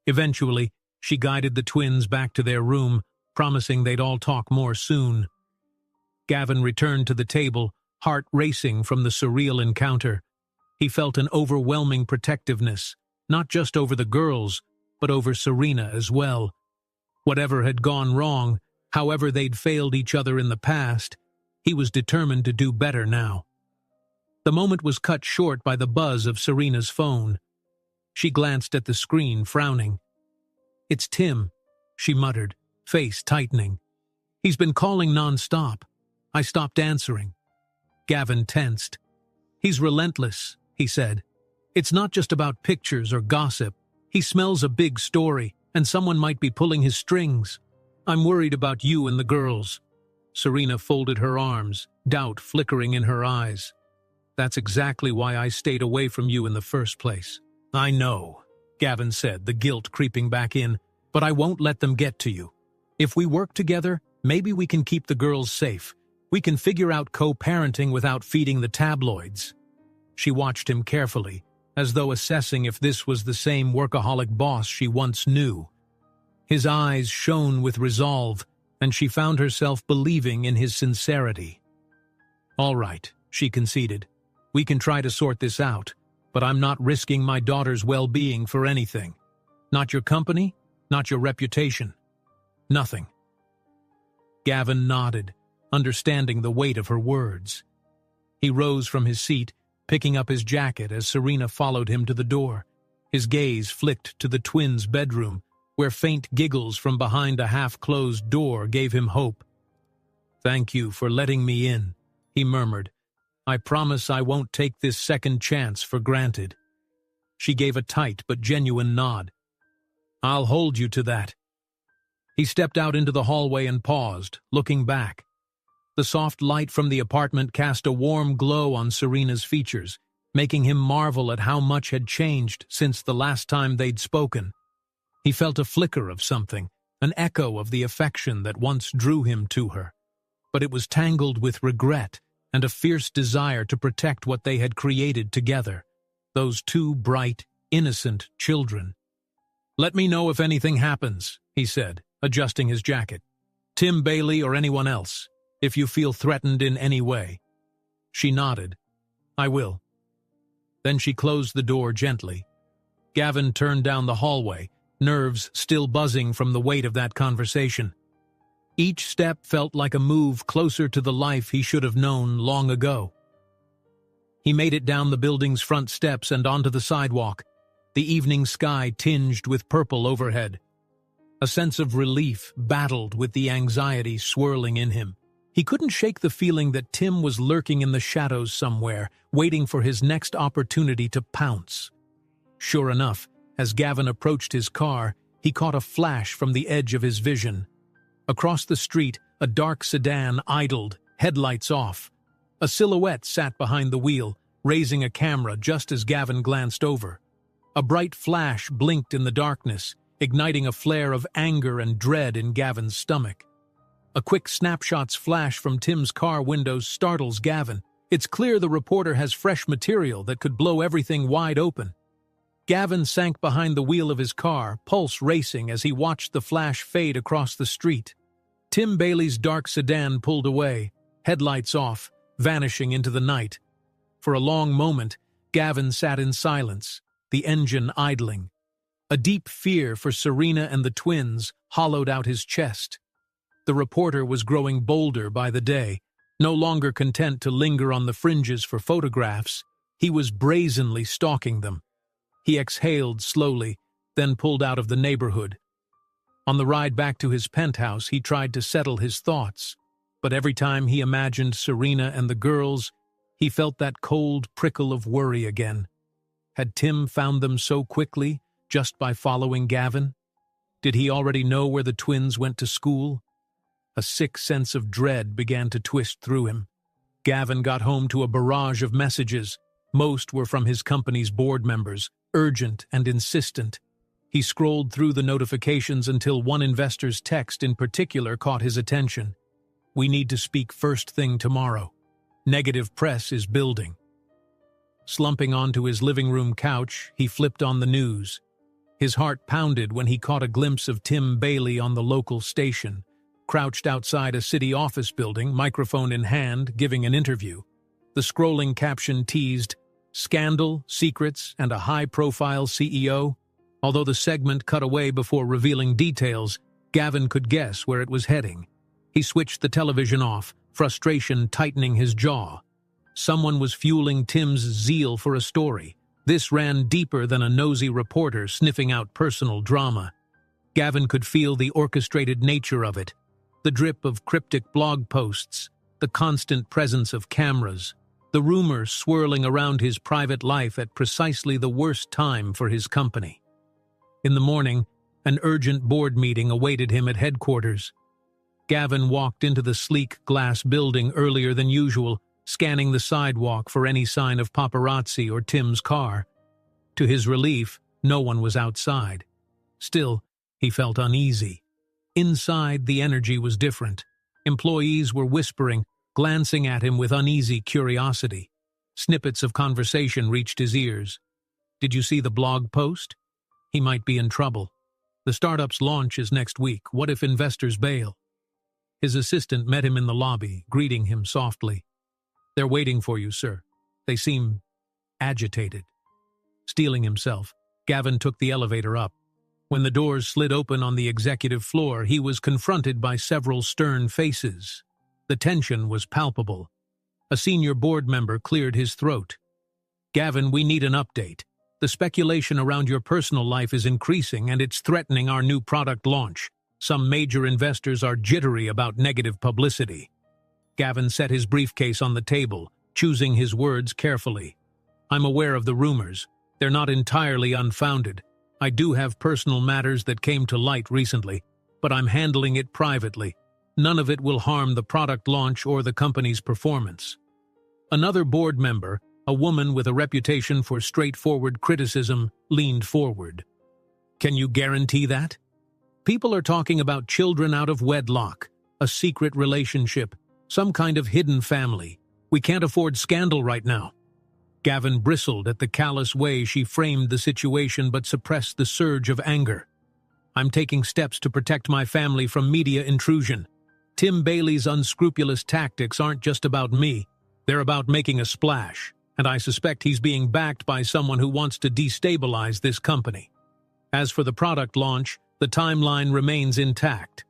Eventually, she guided the twins back to their room, promising they'd all talk more soon. Gavin returned to the table, heart racing from the surreal encounter. He felt an overwhelming protectiveness, not just over the girls, but over Serena as well. Whatever had gone wrong, however they'd failed each other in the past, he was determined to do better now. The moment was cut short by the buzz of Serena's phone. She glanced at the screen, frowning. "It's Tim," she muttered, face tightening. "He's been calling non-stop. I stopped answering." Gavin tensed. "He's relentless," he said. "It's not just about pictures or gossip. He smells a big story, and someone might be pulling his strings. I'm worried about you and the girls." Serena folded her arms, doubt flickering in her eyes. "That's exactly why I stayed away from you in the first place." "I know," Gavin said, the guilt creeping back in, "but I won't let them get to you. If we work together, maybe we can keep the girls safe. We can figure out co-parenting without feeding the tabloids." She watched him carefully, as though assessing if this was the same workaholic boss she once knew. His eyes shone with resolve, and she found herself believing in his sincerity. "All right," she conceded. "We can try to sort this out, but I'm not risking my daughter's well-being for anything. Not your company? Not your reputation. Nothing. Gavin nodded, understanding the weight of her words. He rose from his seat, picking up his jacket as Serena followed him to the door. His gaze flicked to the twins' bedroom, where faint giggles from behind a half-closed door gave him hope. "Thank you for letting me in," he murmured. "I promise I won't take this second chance for granted." She gave a tight but genuine nod. "I'll hold you to that." He stepped out into the hallway and paused, looking back. The soft light from the apartment cast a warm glow on Serena's features, making him marvel at how much had changed since the last time they'd spoken. He felt a flicker of something, an echo of the affection that once drew him to her. But it was tangled with regret and a fierce desire to protect what they had created together, those two bright, innocent children. "Let me know if anything happens," he said, adjusting his jacket. "Tim Bailey or anyone else, if you feel threatened in any way." She nodded. "I will." Then she closed the door gently. Gavin turned down the hallway, nerves still buzzing from the weight of that conversation. Each step felt like a move closer to the life he should have known long ago. He made it down the building's front steps and onto the sidewalk, the evening sky tinged with purple overhead. A sense of relief battled with the anxiety swirling in him. He couldn't shake the feeling that Tim was lurking in the shadows somewhere, waiting for his next opportunity to pounce. Sure enough, as Gavin approached his car, he caught a flash from the edge of his vision. Across the street, a dark sedan idled, headlights off. A silhouette sat behind the wheel, raising a camera just as Gavin glanced over. A bright flash blinked in the darkness, igniting a flare of anger and dread in Gavin's stomach. A quick snapshot's flash from Tim's car windows startles Gavin. It's clear the reporter has fresh material that could blow everything wide open. Gavin sank behind the wheel of his car, pulse racing as he watched the flash fade across the street. Tim Bailey's dark sedan pulled away, headlights off, vanishing into the night. For a long moment, Gavin sat in silence, the engine idling. A deep fear for Serena and the twins hollowed out his chest. The reporter was growing bolder by the day, no longer content to linger on the fringes for photographs. He was brazenly stalking them. He exhaled slowly, then pulled out of the neighborhood. On the ride back to his penthouse, he tried to settle his thoughts, but every time he imagined Serena and the girls, he felt that cold prickle of worry again. Had Tim found them so quickly, just by following Gavin? Did he already know where the twins went to school? A sick sense of dread began to twist through him. Gavin got home to a barrage of messages. Most were from his company's board members, urgent and insistent. He scrolled through the notifications until one investor's text in particular caught his attention. "We need to speak first thing tomorrow. Negative press is building." Slumping onto his living room couch, he flipped on the news. His heart pounded when he caught a glimpse of Tim Bailey on the local station, crouched outside a city office building, microphone in hand, giving an interview. The scrolling caption teased, "Scandal, secrets, and a high-profile CEO." Although the segment cut away before revealing details, Gavin could guess where it was heading. He switched the television off, frustration tightening his jaw. Someone was fueling Tim's zeal for a story. This ran deeper than a nosy reporter sniffing out personal drama. Gavin could feel the orchestrated nature of it, the drip of cryptic blog posts, the constant presence of cameras, the rumors swirling around his private life at precisely the worst time for his company. In the morning, an urgent board meeting awaited him at headquarters. Gavin walked into the sleek glass building earlier than usual, scanning the sidewalk for any sign of paparazzi or Tim's car. To his relief, no one was outside. Still, he felt uneasy. Inside, the energy was different. Employees were whispering, glancing at him with uneasy curiosity. Snippets of conversation reached his ears. "Did you see the blog post? He might be in trouble. The startup's launch is next week. What if investors bail?" His assistant met him in the lobby, greeting him softly. "They're waiting for you, sir. They seem agitated." Steeling himself, Gavin took the elevator up. When the doors slid open on the executive floor, he was confronted by several stern faces. The tension was palpable. A senior board member cleared his throat. "Gavin, we need an update. The speculation around your personal life is increasing and it's threatening our new product launch. Some major investors are jittery about negative publicity." Gavin set his briefcase on the table, choosing his words carefully. "I'm aware of the rumors. They're not entirely unfounded. I do have personal matters that came to light recently, but I'm handling it privately. None of it will harm the product launch or the company's performance." Another board member, a woman with a reputation for straightforward criticism, leaned forward. "Can you guarantee that? People are talking about children out of wedlock, a secret relationship, some kind of hidden family. We can't afford scandal right now." Gavin bristled at the callous way she framed the situation but suppressed the surge of anger. "I'm taking steps to protect my family from media intrusion. Tim Bailey's unscrupulous tactics aren't just about me. They're about making a splash, and I suspect he's being backed by someone who wants to destabilize this company. As for the product launch, the timeline remains intact."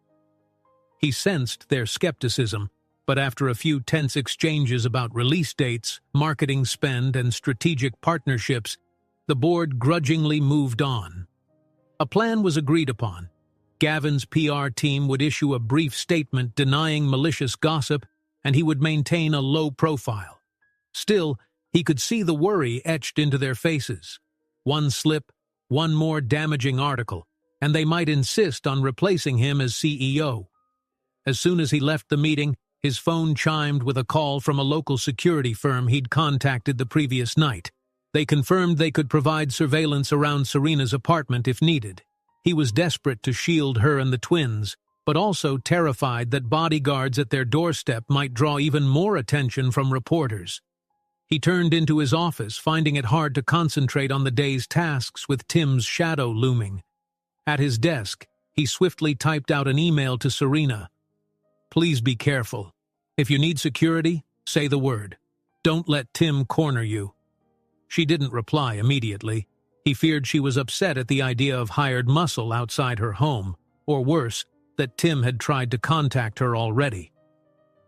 He sensed their skepticism, but after a few tense exchanges about release dates, marketing spend, and strategic partnerships, the board grudgingly moved on. A plan was agreed upon. Gavin's PR team would issue a brief statement denying malicious gossip, and he would maintain a low profile. Still, he could see the worry etched into their faces. One slip, one more damaging article, and they might insist on replacing him as CEO. As soon as he left the meeting, his phone chimed with a call from a local security firm he'd contacted the previous night. They confirmed they could provide surveillance around Serena's apartment if needed. He was desperate to shield her and the twins, but also terrified that bodyguards at their doorstep might draw even more attention from reporters. He turned into his office, finding it hard to concentrate on the day's tasks with Tim's shadow looming. At his desk, he swiftly typed out an email to Serena. "Please be careful. If you need security, say the word. Don't let Tim corner you." She didn't reply immediately. He feared she was upset at the idea of hired muscle outside her home, or worse, that Tim had tried to contact her already.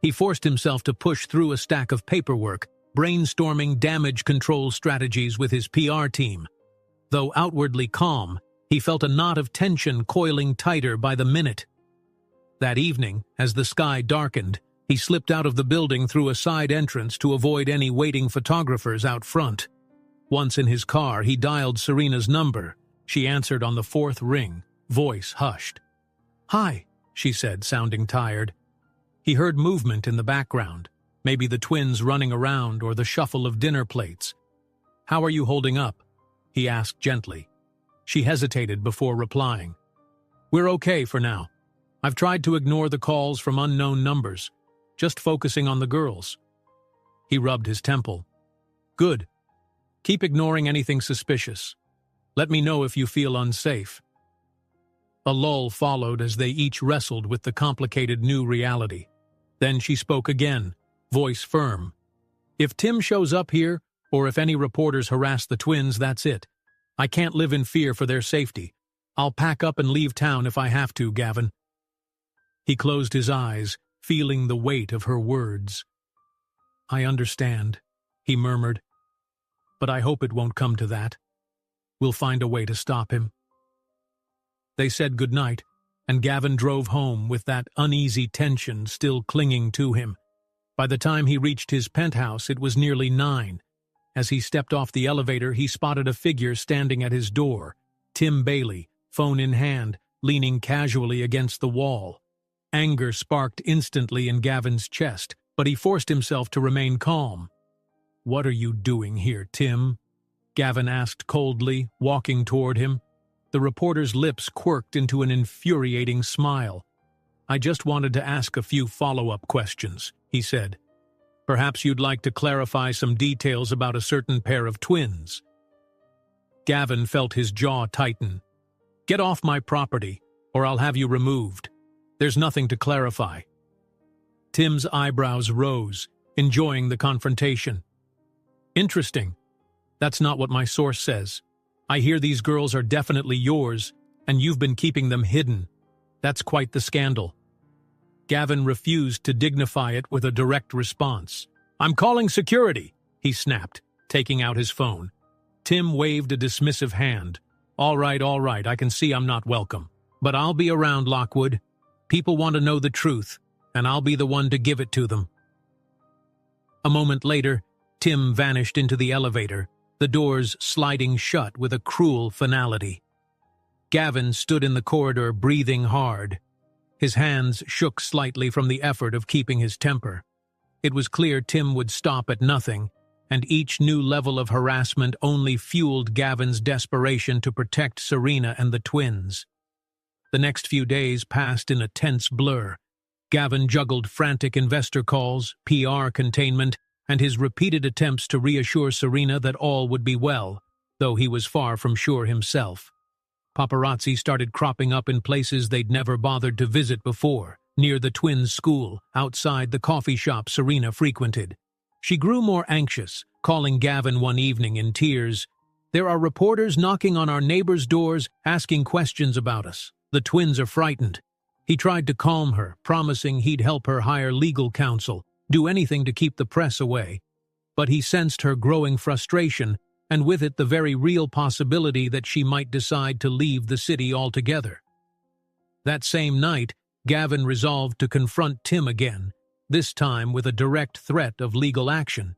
He forced himself to push through a stack of paperwork, brainstorming damage control strategies with his PR team. Though outwardly calm, he felt a knot of tension coiling tighter by the minute. That evening, as the sky darkened, he slipped out of the building through a side entrance to avoid any waiting photographers out front. Once in his car, he dialed Serena's number. She answered on the fourth ring, voice hushed. "Hi," she said, sounding tired. He heard movement in the background, maybe the twins running around or the shuffle of dinner plates. "How are you holding up?" he asked gently. She hesitated before replying. "We're okay for now. I've tried to ignore the calls from unknown numbers, just focusing on the girls." He rubbed his temple. "Good. Keep ignoring anything suspicious. Let me know if you feel unsafe." A lull followed as they each wrestled with the complicated new reality. Then she spoke again, voice firm. "If Tim shows up here, or if any reporters harass the twins, that's it. I can't live in fear for their safety. I'll pack up and leave town if I have to, Gavin." He closed his eyes, feeling the weight of her words. "I understand," he murmured. "But I hope it won't come to that. We'll find a way to stop him." They said goodnight, and Gavin drove home with that uneasy tension still clinging to him. By the time he reached his penthouse, it was nearly 9. As he stepped off the elevator, he spotted a figure standing at his door, Tim Bailey, phone in hand, leaning casually against the wall. Anger sparked instantly in Gavin's chest, but he forced himself to remain calm. "What are you doing here, Tim?" Gavin asked coldly, walking toward him. The reporter's lips quirked into an infuriating smile. "I just wanted to ask a few follow-up questions," he said. "Perhaps you'd like to clarify some details about a certain pair of twins." Gavin felt his jaw tighten. "Get off my property, or I'll have you removed. There's nothing to clarify." Tim's eyebrows rose, enjoying the confrontation. "Interesting. That's not what my source says. I hear these girls are definitely yours, And you've been keeping them hidden. That's quite the scandal." Gavin refused to dignify it with a direct response. "I'm calling security," he snapped, taking out his phone. Tim waved a dismissive hand. All right, I can see I'm not welcome. But I'll be around, Lockwood. People want to know the truth, and I'll be the one to give it to them." A moment later, Tim vanished into the elevator, the doors sliding shut with a cruel finality. Gavin stood in the corridor, breathing hard. His hands shook slightly from the effort of keeping his temper. It was clear Tim would stop at nothing, and each new level of harassment only fueled Gavin's desperation to protect Serena and the twins. The next few days passed in a tense blur. Gavin juggled frantic investor calls, PR containment, and his repeated attempts to reassure Serena that all would be well, though he was far from sure himself. Paparazzi started cropping up in places they'd never bothered to visit before, near the twins' school, outside the coffee shop Serena frequented. She grew more anxious, calling Gavin one evening in tears. "There are reporters knocking on our neighbors' doors, asking questions about us. The twins are frightened." He tried to calm her, promising he'd help her hire legal counsel, do anything to keep the press away. But he sensed her growing frustration, and with it the very real possibility that she might decide to leave the city altogether. That same night, Gavin resolved to confront Tim again, this time with a direct threat of legal action.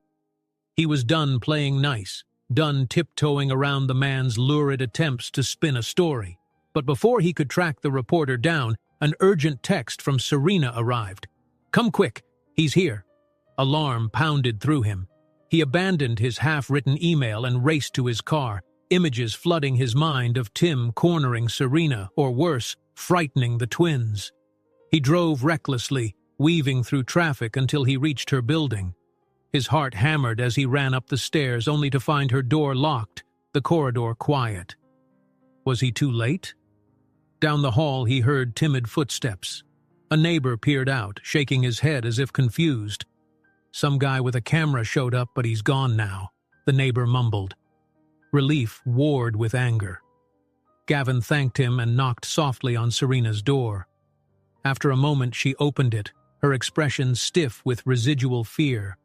He was done playing nice, done tiptoeing around the man's lurid attempts to spin a story. But before he could track the reporter down, an urgent text from Serena arrived. "Come quick, he's here." Alarm pounded through him. He abandoned his half-written email and raced to his car, images flooding his mind of Tim cornering Serena, or worse, frightening the twins. He drove recklessly, weaving through traffic until he reached her building. His heart hammered as he ran up the stairs, only to find her door locked, the corridor quiet. Was he too late? Down the hall he heard timid footsteps. A neighbor peered out, shaking his head as if confused. "Some guy with a camera showed up, but he's gone now," the neighbor mumbled. Relief warred with anger. Gavin thanked him and knocked softly on Serena's door. After a moment she opened it, her expression stiff with residual fear.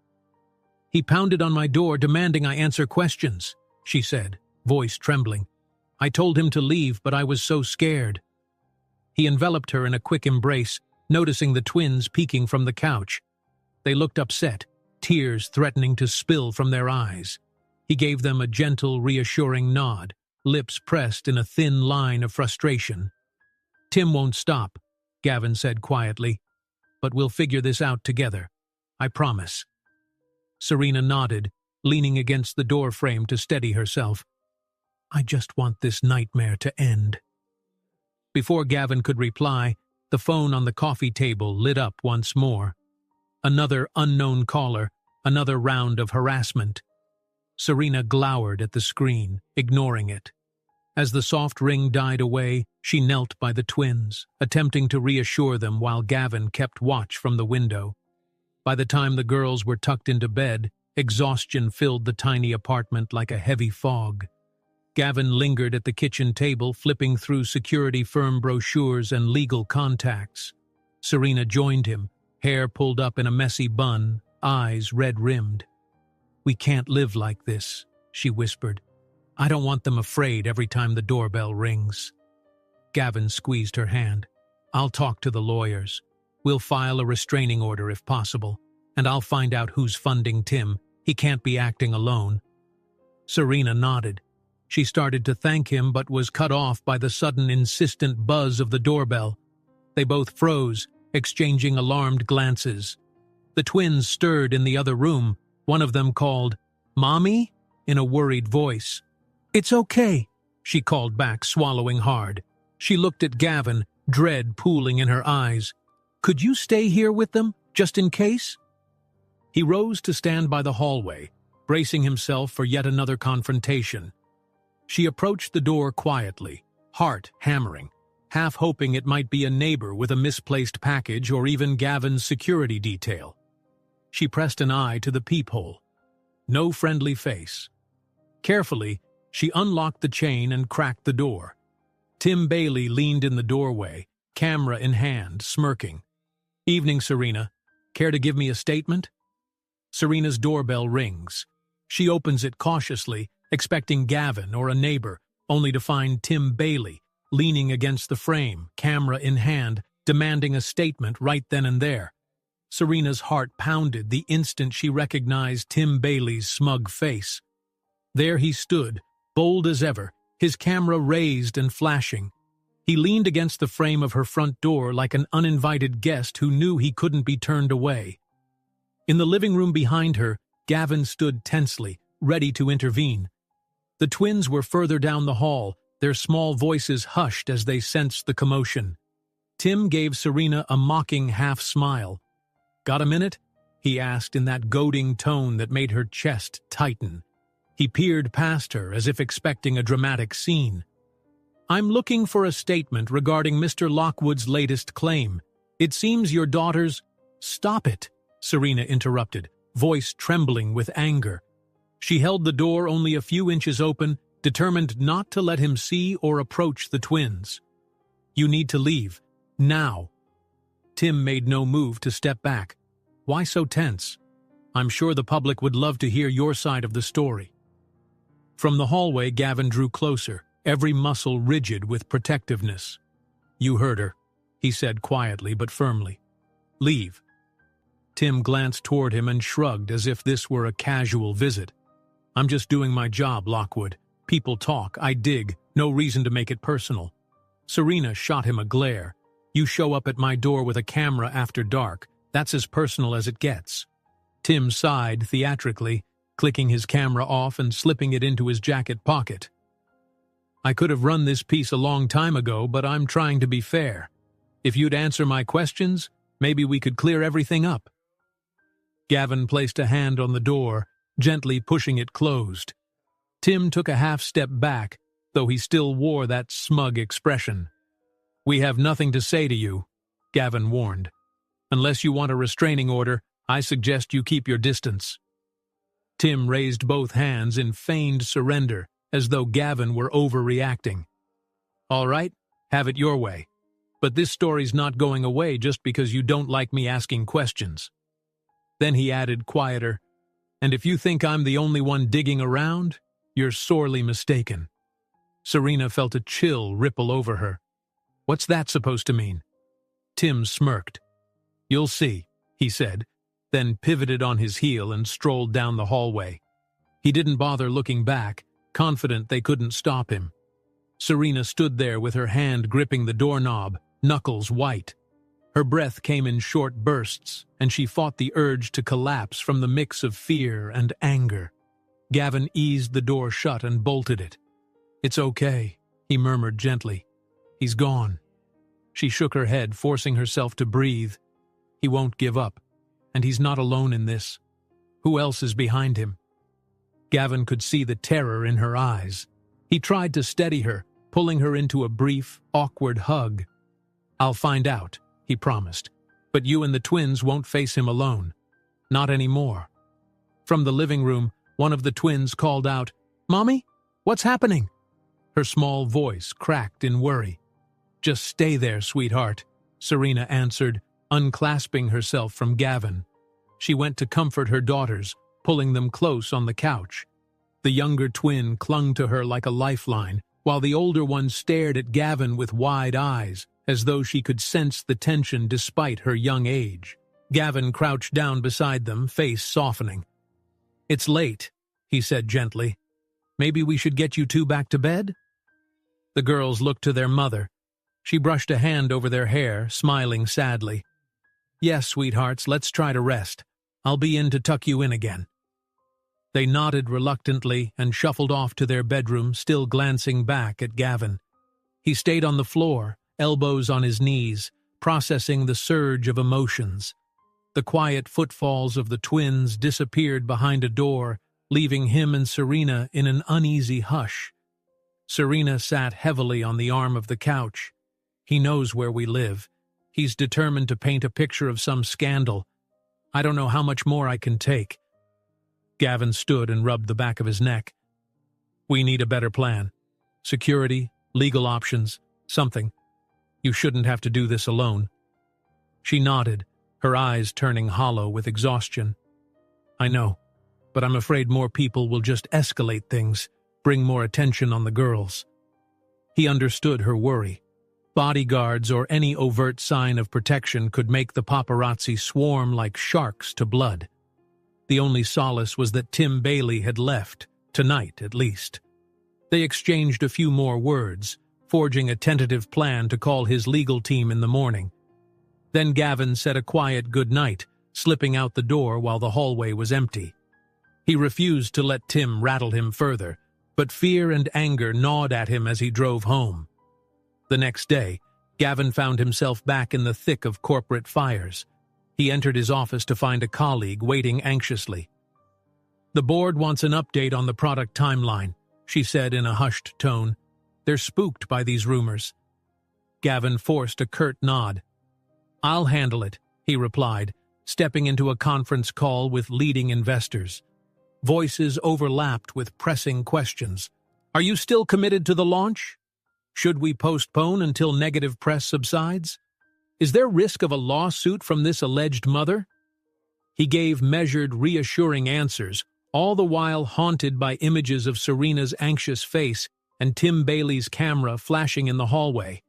"He pounded on my door, demanding I answer questions," she said, voice trembling. "I told him to leave, but I was so scared." He enveloped her in a quick embrace, noticing the twins peeking from the couch. They looked upset, tears threatening to spill from their eyes. He gave them a gentle, reassuring nod, lips pressed in a thin line of frustration. "Tim won't stop," Gavin said quietly, "but we'll figure this out together. I promise." Serena nodded, leaning against the door frame to steady herself. "I just want this nightmare to end." Before Gavin could reply, the phone on the coffee table lit up once more. Another unknown caller, another round of harassment. Serena glowered at the screen, ignoring it. As the soft ring died away, she knelt by the twins, attempting to reassure them while Gavin kept watch from the window. By the time the girls were tucked into bed, exhaustion filled the tiny apartment like a heavy fog. Gavin lingered at the kitchen table, flipping through security firm brochures and legal contacts. Serena joined him, hair pulled up in a messy bun, eyes red-rimmed. "We can't live like this," she whispered. "I don't want them afraid every time the doorbell rings." Gavin squeezed her hand. "I'll talk to the lawyers. We'll file a restraining order if possible, and I'll find out who's funding Tim. He can't be acting alone." Serena nodded. She started to thank him but was cut off by the sudden insistent buzz of the doorbell. They both froze, exchanging alarmed glances. The twins stirred in the other room. One of them called, "Mommy?" in a worried voice. "It's okay," she called back, swallowing hard. She looked at Gavin, dread pooling in her eyes. "Could you stay here with them, just in case?" He rose to stand by the hallway, bracing himself for yet another confrontation. She approached the door quietly, heart hammering, half hoping it might be a neighbor with a misplaced package or even Gavin's security detail. She pressed an eye to the peephole. No friendly face. Carefully, she unlocked the chain and cracked the door. Tim Bailey leaned in the doorway, camera in hand, smirking. "Evening, Serena. Care to give me a statement?" Serena's doorbell rings. She opens it cautiously, expecting Gavin or a neighbor, only to find Tim Bailey, leaning against the frame, camera in hand, demanding a statement right then and there. Serena's heart pounded the instant she recognized Tim Bailey's smug face. There he stood, bold as ever, his camera raised and flashing. He leaned against the frame of her front door like an uninvited guest who knew he couldn't be turned away. In the living room behind her, Gavin stood tensely, ready to intervene. The twins were further down the hall, their small voices hushed as they sensed the commotion. Tim gave Serena a mocking half-smile. "Got a minute?" he asked in that goading tone that made her chest tighten. He peered past her as if expecting a dramatic scene. "I'm looking for a statement regarding Mr. Lockwood's latest claim. It seems your daughter's—" "Stop it," Serena interrupted, voice trembling with anger. She held the door only a few inches open, determined not to let him see or approach the twins. "You need to leave. Now." Tim made no move to step back. "Why so tense? I'm sure the public would love to hear your side of the story." From the hallway, Gavin drew closer, every muscle rigid with protectiveness. "You heard her," he said quietly but firmly. "Leave." Tim glanced toward him and shrugged as if this were a casual visit. "I'm just doing my job, Lockwood. People talk, I dig, no reason to make it personal." Serena shot him a glare. "You show up at my door with a camera after dark. That's as personal as it gets." Tim sighed theatrically, clicking his camera off and slipping it into his jacket pocket. "I could have run this piece a long time ago, but I'm trying to be fair. If you'd answer my questions, maybe we could clear everything up." Gavin placed a hand on the door, gently pushing it closed. Tim took a half step back, though he still wore that smug expression. "We have nothing to say to you," Gavin warned. "Unless you want a restraining order, I suggest you keep your distance." Tim raised both hands in feigned surrender, as though Gavin were overreacting. "All right, have it your way. But this story's not going away just because you don't like me asking questions." Then he added quieter, "And if you think I'm the only one digging around, you're sorely mistaken." Serena felt a chill ripple over her. "What's that supposed to mean?" Tim smirked. "You'll see," he said, then pivoted on his heel and strolled down the hallway. He didn't bother looking back, confident they couldn't stop him. Serena stood there with her hand gripping the doorknob, knuckles white. Her breath came in short bursts, and she fought the urge to collapse from the mix of fear and anger. Gavin eased the door shut and bolted it. "It's okay," he murmured gently. "He's gone." She shook her head, forcing herself to breathe. "He won't give up, and he's not alone in this. Who else is behind him?" Gavin could see the terror in her eyes. He tried to steady her, pulling her into a brief, awkward hug. "I'll find out," he promised, "but you and the twins won't face him alone. Not anymore." From the living room, one of the twins called out, "Mommy, what's happening?" Her small voice cracked in worry. "Just stay there, sweetheart," Serena answered, unclasping herself from Gavin. She went to comfort her daughters, pulling them close on the couch. The younger twin clung to her like a lifeline, while the older one stared at Gavin with wide eyes, as though she could sense the tension despite her young age. Gavin crouched down beside them, face softening. "It's late," he said gently. "Maybe we should get you two back to bed?" The girls looked to their mother. She brushed a hand over their hair, smiling sadly. "Yes, sweethearts, let's try to rest. I'll be in to tuck you in again." They nodded reluctantly and shuffled off to their bedroom, still glancing back at Gavin. He stayed on the floor, elbows on his knees, processing the surge of emotions. The quiet footfalls of the twins disappeared behind a door, leaving him and Serena in an uneasy hush. Serena sat heavily on the arm of the couch. "He knows where we live. He's determined to paint a picture of some scandal. I don't know how much more I can take." Gavin stood and rubbed the back of his neck. "We need a better plan. Security, legal options. Something. You shouldn't have to do this alone. She nodded, her eyes turning hollow with exhaustion. I know, but I'm afraid more people will just escalate things, bring more attention on the girls. He understood her worry. Bodyguards or any overt sign of protection could make the paparazzi swarm like sharks to blood. The only solace was that Tim Bailey had left, tonight at least. They exchanged a few more words, forging a tentative plan to call his legal team in the morning. Then Gavin said a quiet goodnight, slipping out the door while the hallway was empty. He refused to let Tim rattle him further, but fear and anger gnawed at him as he drove home. The next day, Gavin found himself back in the thick of corporate fires. He entered his office to find a colleague waiting anxiously. The board wants an update on the product timeline, she said in a hushed tone. They're spooked by these rumors. Gavin forced a curt nod. I'll handle it, he replied, stepping into a conference call with leading investors. Voices overlapped with pressing questions. Are you still committed to the launch? Should we postpone until negative press subsides? Is there risk of a lawsuit from this alleged mother? He gave measured, reassuring answers, all the while haunted by images of Serena's anxious face and Tim Bailey's camera flashing in the hallway.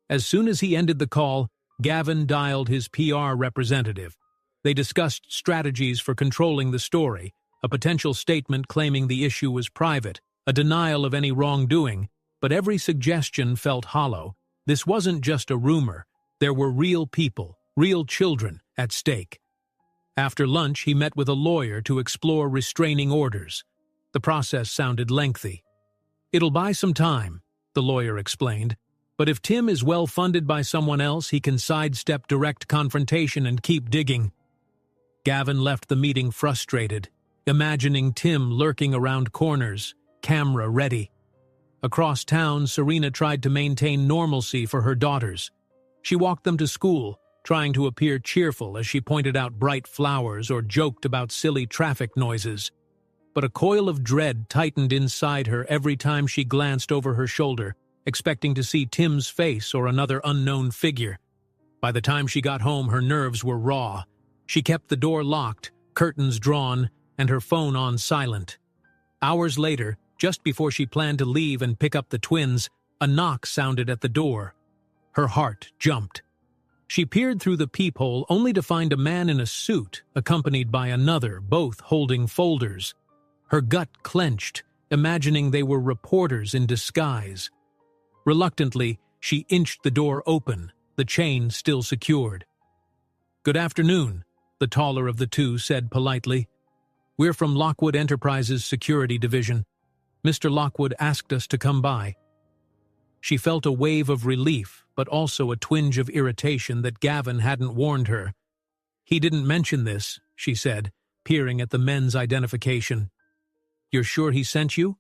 As soon as he ended the call, Gavin dialed his PR representative. They discussed strategies for controlling the story, a potential statement claiming the issue was private, a denial of any wrongdoing, but every suggestion felt hollow. This wasn't just a rumor. There were real people, real children, at stake. After lunch, he met with a lawyer to explore restraining orders. The process sounded lengthy. It'll buy some time, the lawyer explained, but if Tim is well funded by someone else, he can sidestep direct confrontation and keep digging. Gavin left the meeting frustrated, imagining Tim lurking around corners, camera ready. Across town, Serena tried to maintain normalcy for her daughters. She walked them to school, trying to appear cheerful as she pointed out bright flowers or joked about silly traffic noises. But a coil of dread tightened inside her every time she glanced over her shoulder, expecting to see Tim's face or another unknown figure. By the time she got home, her nerves were raw. She kept the door locked, curtains drawn, and her phone on silent. Hours later, just before she planned to leave and pick up the twins, a knock sounded at the door. Her heart jumped. She peered through the peephole only to find a man in a suit, accompanied by another, both holding folders. Her gut clenched, imagining they were reporters in disguise. Reluctantly, she inched the door open, the chain still secured. "Good afternoon," the taller of the two said politely. "We're from Lockwood Enterprises Security Division. Mr. Lockwood asked us to come by." She felt a wave of relief, but also a twinge of irritation that Gavin hadn't warned her. "He didn't mention this," she said, peering at the men's identification. "You're sure he sent you?"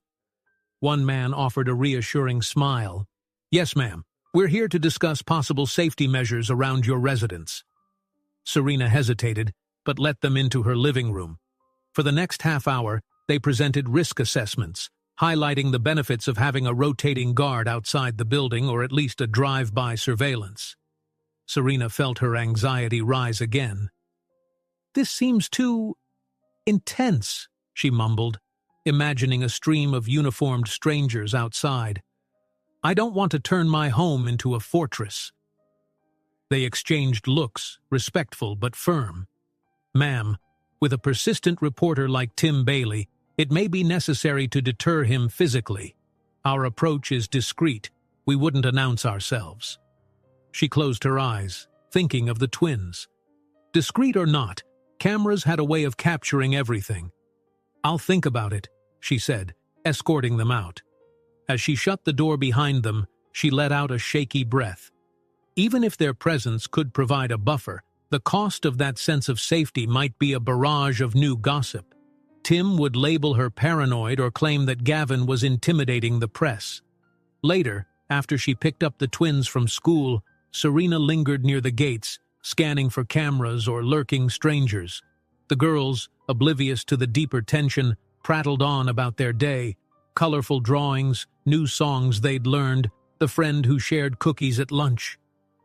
One man offered a reassuring smile. "Yes, ma'am. We're here to discuss possible safety measures around your residence." Serena hesitated, but let them into her living room. For the next half hour, they presented risk assessments, highlighting the benefits of having a rotating guard outside the building or at least a drive-by surveillance. Serena felt her anxiety rise again. "This seems too intense," she mumbled, imagining a stream of uniformed strangers outside. "I don't want to turn my home into a fortress." They exchanged looks, respectful but firm. "Ma'am, with a persistent reporter like Tim Bailey, it may be necessary to deter him physically. Our approach is discreet. We wouldn't announce ourselves." She closed her eyes, thinking of the twins. Discreet or not, cameras had a way of capturing everything. "I'll think about it," she said, escorting them out. As she shut the door behind them, she let out a shaky breath. Even if their presence could provide a buffer, the cost of that sense of safety might be a barrage of new gossip. Tim would label her paranoid or claim that Gavin was intimidating the press. Later, after she picked up the twins from school, Serena lingered near the gates, scanning for cameras or lurking strangers. The girls, oblivious to the deeper tension, prattled on about their day, colorful drawings, new songs they'd learned, the friend who shared cookies at lunch.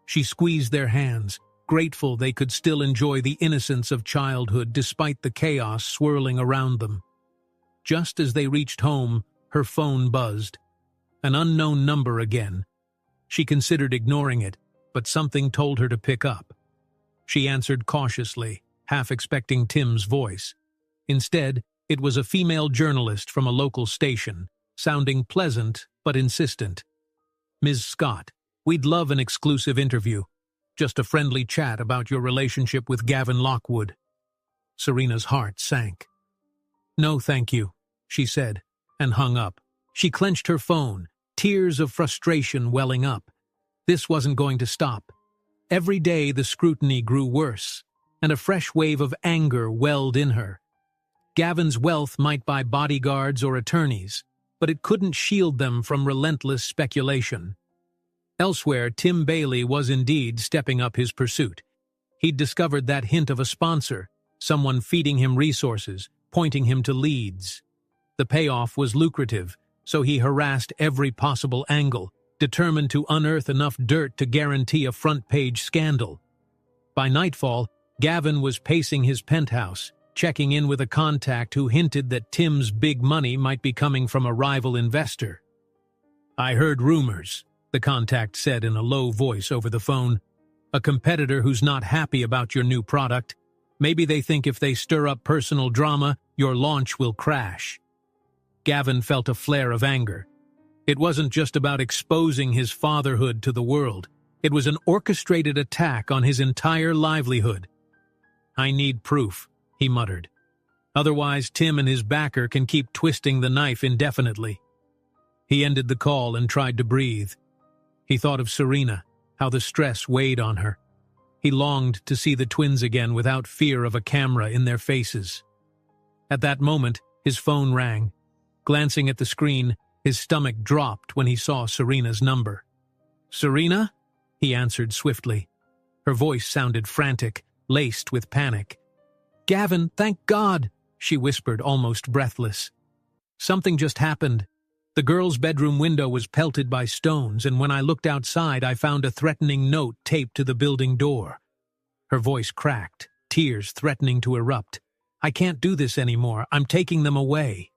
She squeezed their hands, grateful they could still enjoy the innocence of childhood despite the chaos swirling around them. Just as they reached home, her phone buzzed. An unknown number again. She considered ignoring it, but something told her to pick up. She answered cautiously, half expecting Tim's voice. Instead, it was a female journalist from a local station, sounding pleasant but insistent. "Ms. Scott, we'd love an exclusive interview. Just a friendly chat about your relationship with Gavin Lockwood." Serena's heart sank. "No, thank you," she said, and hung up. She clenched her phone, tears of frustration welling up. This wasn't going to stop. Every day the scrutiny grew worse, and a fresh wave of anger welled in her. Gavin's wealth might buy bodyguards or attorneys, but it couldn't shield them from relentless speculation. Elsewhere, Tim Bailey was indeed stepping up his pursuit. He'd discovered that hint of a sponsor, someone feeding him resources, pointing him to leads. The payoff was lucrative, so he harassed every possible angle, determined to unearth enough dirt to guarantee a front-page scandal. By nightfall, Gavin was pacing his penthouse, checking in with a contact who hinted that Tim's big money might be coming from a rival investor. "I heard rumors," the contact said in a low voice over the phone. "A competitor who's not happy about your new product. Maybe they think if they stir up personal drama, your launch will crash." Gavin felt a flare of anger. It wasn't just about exposing his fatherhood to the world. It was an orchestrated attack on his entire livelihood. "I need proof," he muttered. "Otherwise, Tim and his backer can keep twisting the knife indefinitely." He ended the call and tried to breathe. He thought of Serena, how the stress weighed on her. He longed to see the twins again without fear of a camera in their faces. At that moment, his phone rang. Glancing at the screen, his stomach dropped when he saw Serena's number. "Serena?" he answered swiftly. Her voice sounded frantic, laced with panic. "Gavin, thank God," she whispered, almost breathless. "Something just happened. The girl's bedroom window was pelted by stones, and when I looked outside, I found a threatening note taped to the building door." Her voice cracked, tears threatening to erupt. "I can't do this anymore. I'm taking them away."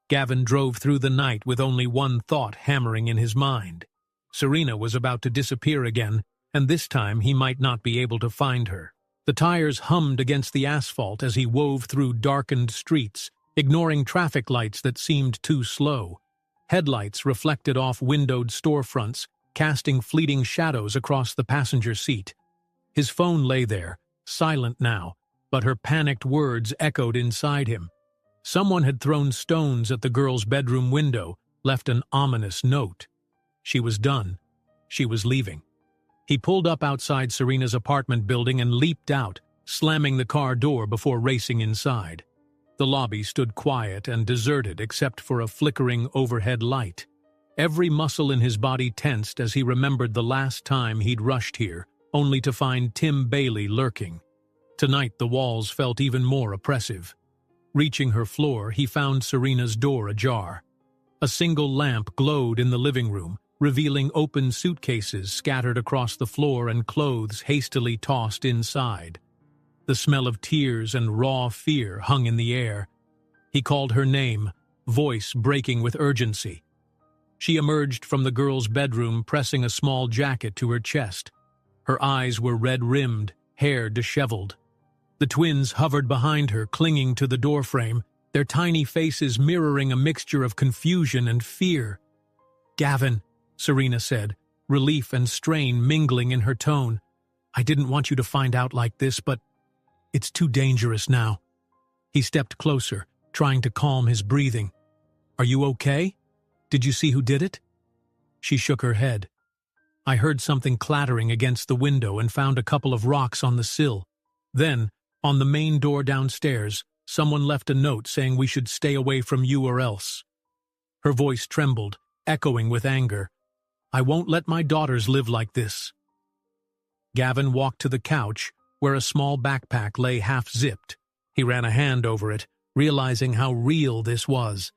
Gavin drove through the night with only one thought hammering in his mind. Serena was about to disappear again, and this time he might not be able to find her. The tires hummed against the asphalt as he wove through darkened streets, ignoring traffic lights that seemed too slow. Headlights reflected off windowed storefronts, casting fleeting shadows across the passenger seat. His phone lay there, silent now, but her panicked words echoed inside him. Someone had thrown stones at the girl's bedroom window, left an ominous note. She was done. She was leaving. He pulled up outside Serena's apartment building and leaped out, slamming the car door before racing inside. The lobby stood quiet and deserted except for a flickering overhead light. Every muscle in his body tensed as he remembered the last time he'd rushed here, only to find Tim Bailey lurking. Tonight the walls felt even more oppressive. Reaching her floor, he found Serena's door ajar. A single lamp glowed in the living room, revealing open suitcases scattered across the floor and clothes hastily tossed inside. The smell of tears and raw fear hung in the air. He called her name, voice breaking with urgency. She emerged from the girl's bedroom, pressing a small jacket to her chest. Her eyes were red-rimmed, hair disheveled. The twins hovered behind her, clinging to the doorframe, their tiny faces mirroring a mixture of confusion and fear. "Gavin," Serena said, relief and strain mingling in her tone. "I didn't want you to find out like this, but it's too dangerous now." He stepped closer, trying to calm his breathing. "Are you okay? Did you see who did it?" She shook her head. "I heard something clattering against the window and found a couple of rocks on the sill. Then, on the main door downstairs, someone left a note saying we should stay away from you or else." Her voice trembled, echoing with anger. "I won't let my daughters live like this." Gavin walked to the couch, where a small backpack lay half-zipped. He ran a hand over it, realizing how real this was.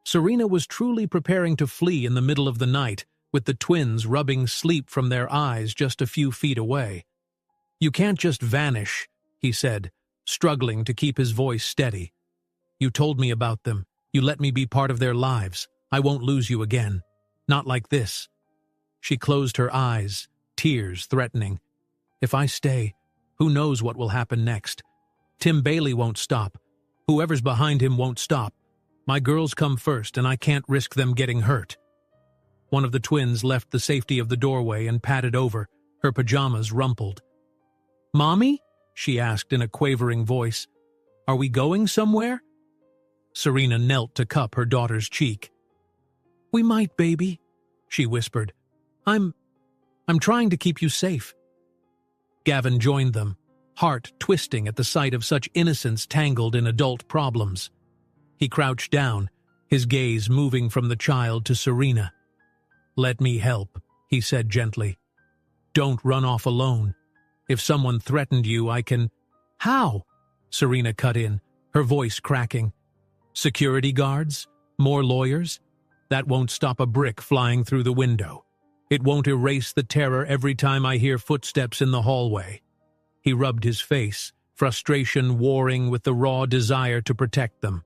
Serena was truly preparing to flee in the middle of the night, with the twins rubbing sleep from their eyes just a few feet away. "You can't just vanish," he said, struggling to keep his voice steady. "You told me about them. You let me be part of their lives. I won't lose you again. Not like this." She closed her eyes, tears threatening. "If I stay, who knows what will happen next? Tim Bailey won't stop. Whoever's behind him won't stop. My girls come first, and I can't risk them getting hurt." One of the twins left the safety of the doorway and padded over, her pajamas rumpled. "Mommy?" she asked in a quavering voice. "Are we going somewhere?" Serena knelt to cup her daughter's cheek. "We might, baby," she whispered. I'm trying to keep you safe." Gavin joined them, heart twisting at the sight of such innocence tangled in adult problems. He crouched down, his gaze moving from the child to Serena. "Let me help," he said gently. "Don't run off alone. If someone threatened you, I can—" "How?" Serena cut in, her voice cracking. "Security guards? More lawyers? That won't stop a brick flying through the window. It won't erase the terror every time I hear footsteps in the hallway." He rubbed his face, frustration warring with the raw desire to protect them.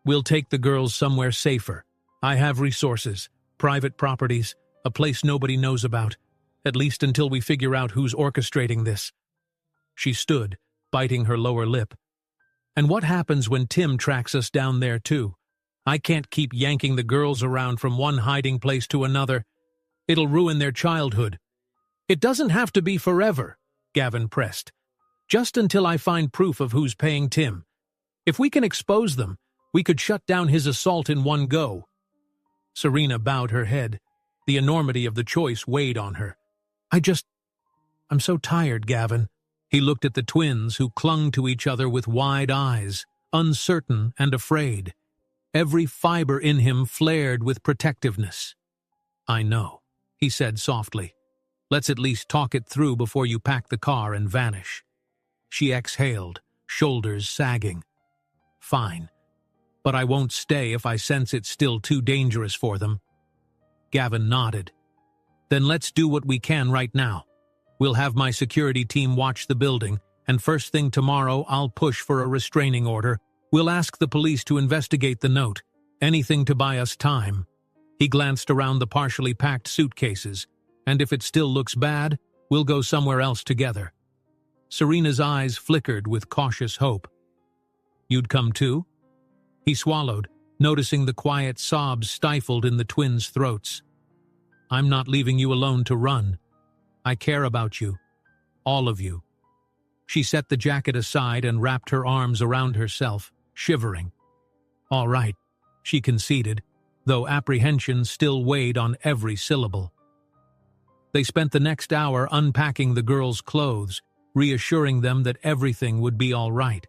"We'll take the girls somewhere safer. I have resources, private properties, a place nobody knows about, at least until we figure out who's orchestrating this." She stood, biting her lower lip. "And what happens when Tim tracks us down there too? I can't keep yanking the girls around from one hiding place to another. It'll ruin their childhood." "It doesn't have to be forever," Gavin pressed. "Just until I find proof of who's paying Tim. If we can expose them, we could shut down his assault in one go." Serena bowed her head. The enormity of the choice weighed on her. I'm so tired, Gavin." He looked at the twins, who clung to each other with wide eyes, uncertain and afraid. Every fiber in him flared with protectiveness. "I know," he said softly. "Let's at least talk it through before you pack the car and vanish." She exhaled, shoulders sagging. "Fine. But I won't stay if I sense it's still too dangerous for them." Gavin nodded. "Then let's do what we can right now. We'll have my security team watch the building, and first thing tomorrow I'll push for a restraining order. We'll ask the police to investigate the note. Anything to buy us time." He glanced around the partially packed suitcases. "And if it still looks bad, we'll go somewhere else together." Serena's eyes flickered with cautious hope. "You'd come too?" He swallowed, noticing the quiet sobs stifled in the twins' throats. "I'm not leaving you alone to run. I care about you. All of you." She set the jacket aside and wrapped her arms around herself, shivering. "All right," she conceded, though apprehension still weighed on every syllable. They spent the next hour unpacking the girls' clothes, reassuring them that everything would be all right.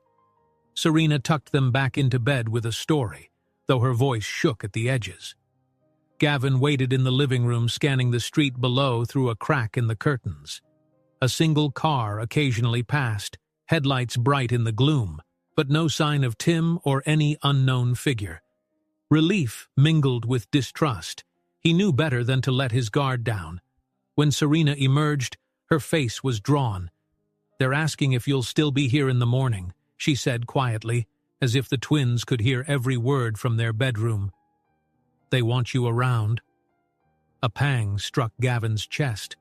Serena tucked them back into bed with a story, though her voice shook at the edges. Gavin waited in the living room, scanning the street below through a crack in the curtains. A single car occasionally passed, headlights bright in the gloom, but no sign of Tim or any unknown figure. Relief mingled with distrust. He knew better than to let his guard down. When Serena emerged, her face was drawn. "They're asking if you'll still be here in the morning," she said quietly, as if the twins could hear every word from their bedroom. "They want you around." A pang struck Gavin's chest.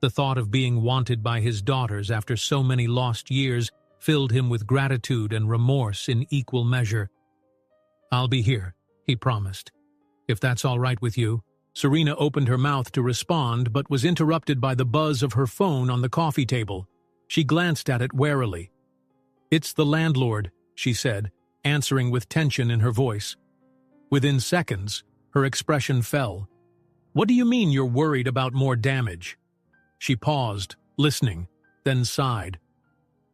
The thought of being wanted by his daughters after so many lost years filled him with gratitude and remorse in equal measure. "I'll be here," he promised. "If that's all right with you." Serena opened her mouth to respond, but was interrupted by the buzz of her phone on the coffee table. She glanced at it warily. "It's the landlord," she said, answering with tension in her voice. Within seconds, her expression fell. "What do you mean you're worried about more damage?" She paused, listening, then sighed.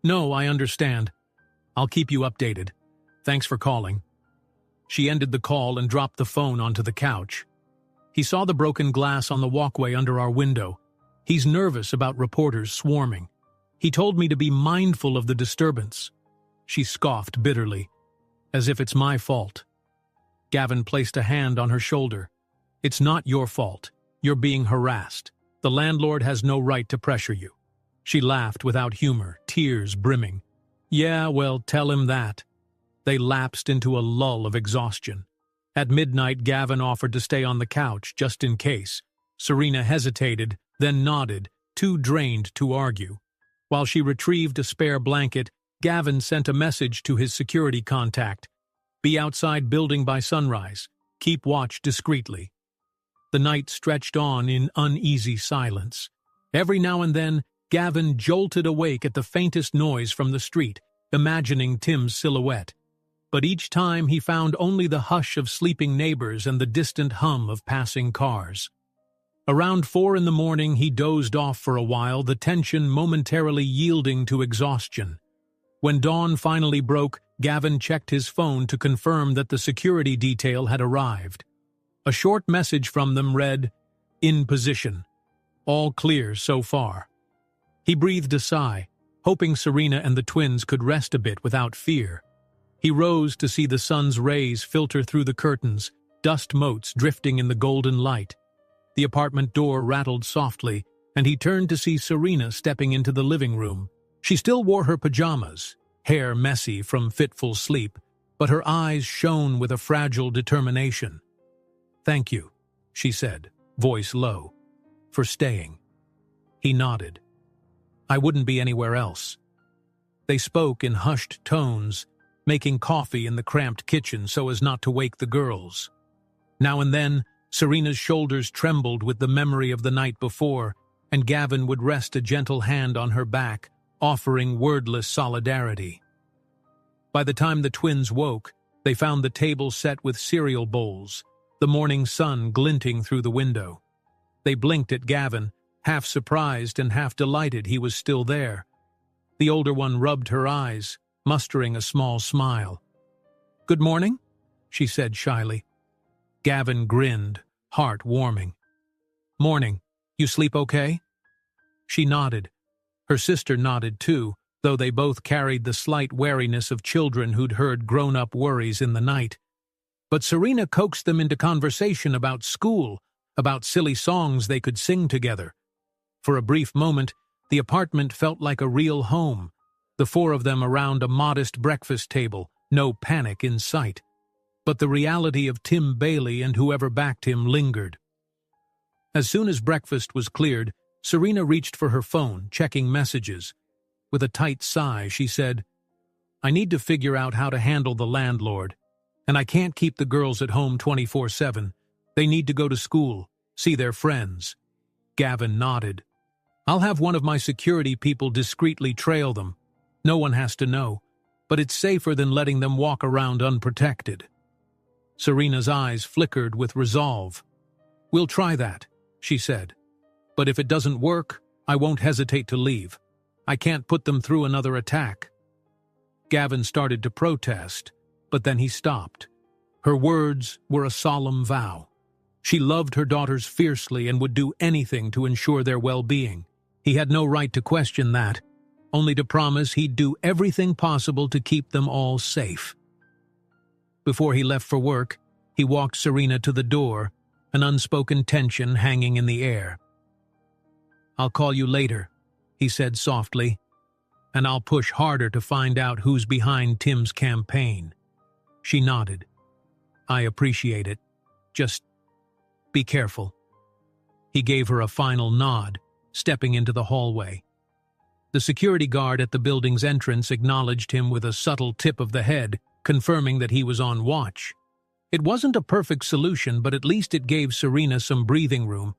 "No, I understand. I'll keep you updated. Thanks for calling." She ended the call and dropped the phone onto the couch. "He saw the broken glass on the walkway under our window. He's nervous about reporters swarming. He told me to be mindful of the disturbance." She scoffed bitterly. "As if it's my fault." Gavin placed a hand on her shoulder. "It's not your fault. You're being harassed. The landlord has no right to pressure you." She laughed without humor, tears brimming. "Yeah, well, tell him that." They lapsed into a lull of exhaustion. At midnight, Gavin offered to stay on the couch, just in case. Serena hesitated, then nodded, too drained to argue. While she retrieved a spare blanket, Gavin sent a message to his security contact. "Be outside building by sunrise. Keep watch discreetly." The night stretched on in uneasy silence. Every now and then, Gavin jolted awake at the faintest noise from the street, imagining Tim's silhouette. But each time he found only the hush of sleeping neighbors and the distant hum of passing cars. Around 4 in the morning, he dozed off for a while, the tension momentarily yielding to exhaustion. When dawn finally broke, Gavin checked his phone to confirm that the security detail had arrived. A short message from them read, "In position. All clear so far." He breathed a sigh, hoping Serena and the twins could rest a bit without fear. He rose to see the sun's rays filter through the curtains, dust motes drifting in the golden light. The apartment door rattled softly, and he turned to see Serena stepping into the living room. She still wore her pajamas, hair messy from fitful sleep, but her eyes shone with a fragile determination. "Thank you," she said, voice low, "for staying." He nodded. "I wouldn't be anywhere else." They spoke in hushed tones, making coffee in the cramped kitchen so as not to wake the girls. Now and then, Serena's shoulders trembled with the memory of the night before, and Gavin would rest a gentle hand on her back, offering wordless solidarity. By the time the twins woke, they found the table set with cereal bowls, the morning sun glinting through the window. They blinked at Gavin, half surprised and half delighted he was still there. The older one rubbed her eyes, mustering a small smile. "Good morning," she said shyly. Gavin grinned, heart warming. "Morning. You sleep okay?" She nodded. Her sister nodded too, though they both carried the slight wariness of children who'd heard grown-up worries in the night. But Serena coaxed them into conversation about school, about silly songs they could sing together. For a brief moment, the apartment felt like a real home, the four of them around a modest breakfast table, no panic in sight. But the reality of Tim Bailey and whoever backed him lingered. As soon as breakfast was cleared, Serena reached for her phone, checking messages. With a tight sigh, she said, "I need to figure out how to handle the landlord, and I can't keep the girls at home 24/7. They need to go to school, see their friends." Gavin nodded. "I'll have one of my security people discreetly trail them. No one has to know, but it's safer than letting them walk around unprotected." Serena's eyes flickered with resolve. "We'll try that," she said. "But if it doesn't work, I won't hesitate to leave. I can't put them through another attack." Gavin started to protest, but then he stopped. Her words were a solemn vow. She loved her daughters fiercely and would do anything to ensure their well-being. He had no right to question that, only to promise he'd do everything possible to keep them all safe. Before he left for work, he walked Serena to the door, an unspoken tension hanging in the air. "I'll call you later," he said softly, "and I'll push harder to find out who's behind Tim's campaign." She nodded. "I appreciate it. Just be careful." He gave her a final nod, stepping into the hallway. The security guard at the building's entrance acknowledged him with a subtle tip of the head, confirming that he was on watch. It wasn't a perfect solution, but at least it gave Serena some breathing room.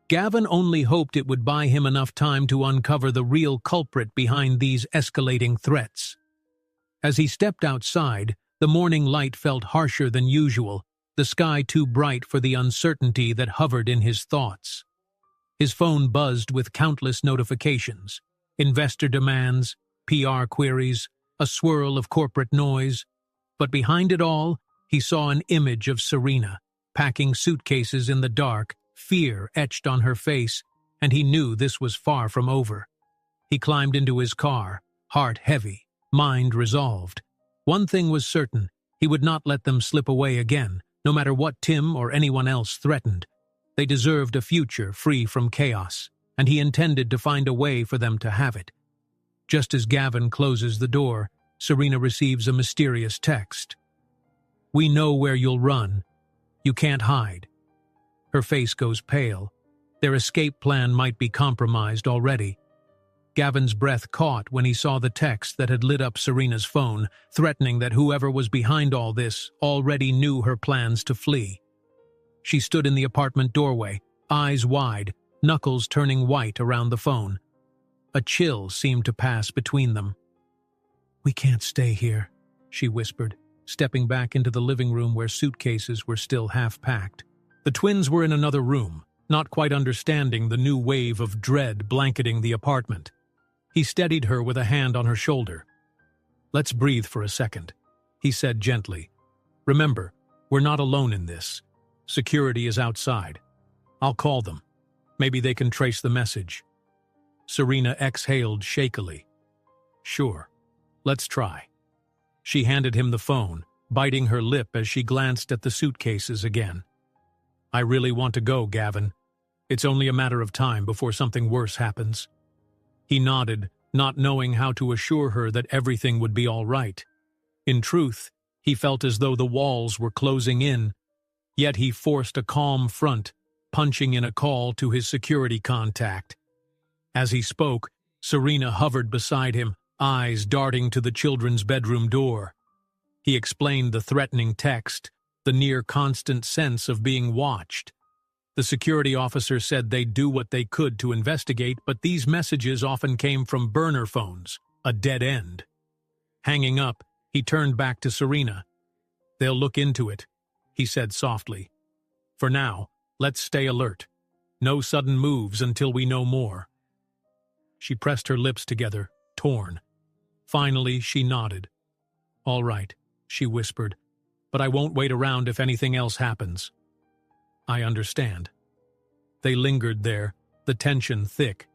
Gavin only hoped it would buy him enough time to uncover the real culprit behind these escalating threats. As he stepped outside, the morning light felt harsher than usual, the sky too bright for the uncertainty that hovered in his thoughts. His phone buzzed with countless notifications, investor demands, PR queries, a swirl of corporate noise. But behind it all, he saw an image of Serena, packing suitcases in the dark, fear etched on her face, and he knew this was far from over. He climbed into his car, heart heavy, mind resolved. One thing was certain, he would not let them slip away again, no matter what Tim or anyone else threatened. They deserved a future free from chaos, and he intended to find a way for them to have it. Just as Gavin closes the door, Serena receives a mysterious text. "We know where you'll run. You can't hide." Her face goes pale. Their escape plan might be compromised already. Gavin's breath caught when he saw the text that had lit up Serena's phone, threatening that whoever was behind all this already knew her plans to flee. She stood in the apartment doorway, eyes wide, knuckles turning white around the phone. A chill seemed to pass between them. "We can't stay here," she whispered, stepping back into the living room where suitcases were still half-packed. The twins were in another room, not quite understanding the new wave of dread blanketing the apartment. He steadied her with a hand on her shoulder. "Let's breathe for a second," he said gently. "Remember, we're not alone in this. Security is outside. I'll call them. Maybe they can trace the message." Serena exhaled shakily. "Sure, let's try." She handed him the phone, biting her lip as she glanced at the suitcases again. "I really want to go, Gavin. It's only a matter of time before something worse happens." He nodded, not knowing how to assure her that everything would be all right. In truth, he felt as though the walls were closing in, yet he forced a calm front, punching in a call to his security contact. As he spoke, Serena hovered beside him, eyes darting to the children's bedroom door. He explained the threatening text, the near-constant sense of being watched. The security officer said they'd do what they could to investigate, but these messages often came from burner phones, a dead end. Hanging up, he turned back to Serena. "They'll look into it," he said softly. "For now, let's stay alert. No sudden moves until we know more." She pressed her lips together, torn. Finally, she nodded. "All right," she whispered, "but I won't wait around if anything else happens." "I understand." They lingered there, the tension thick.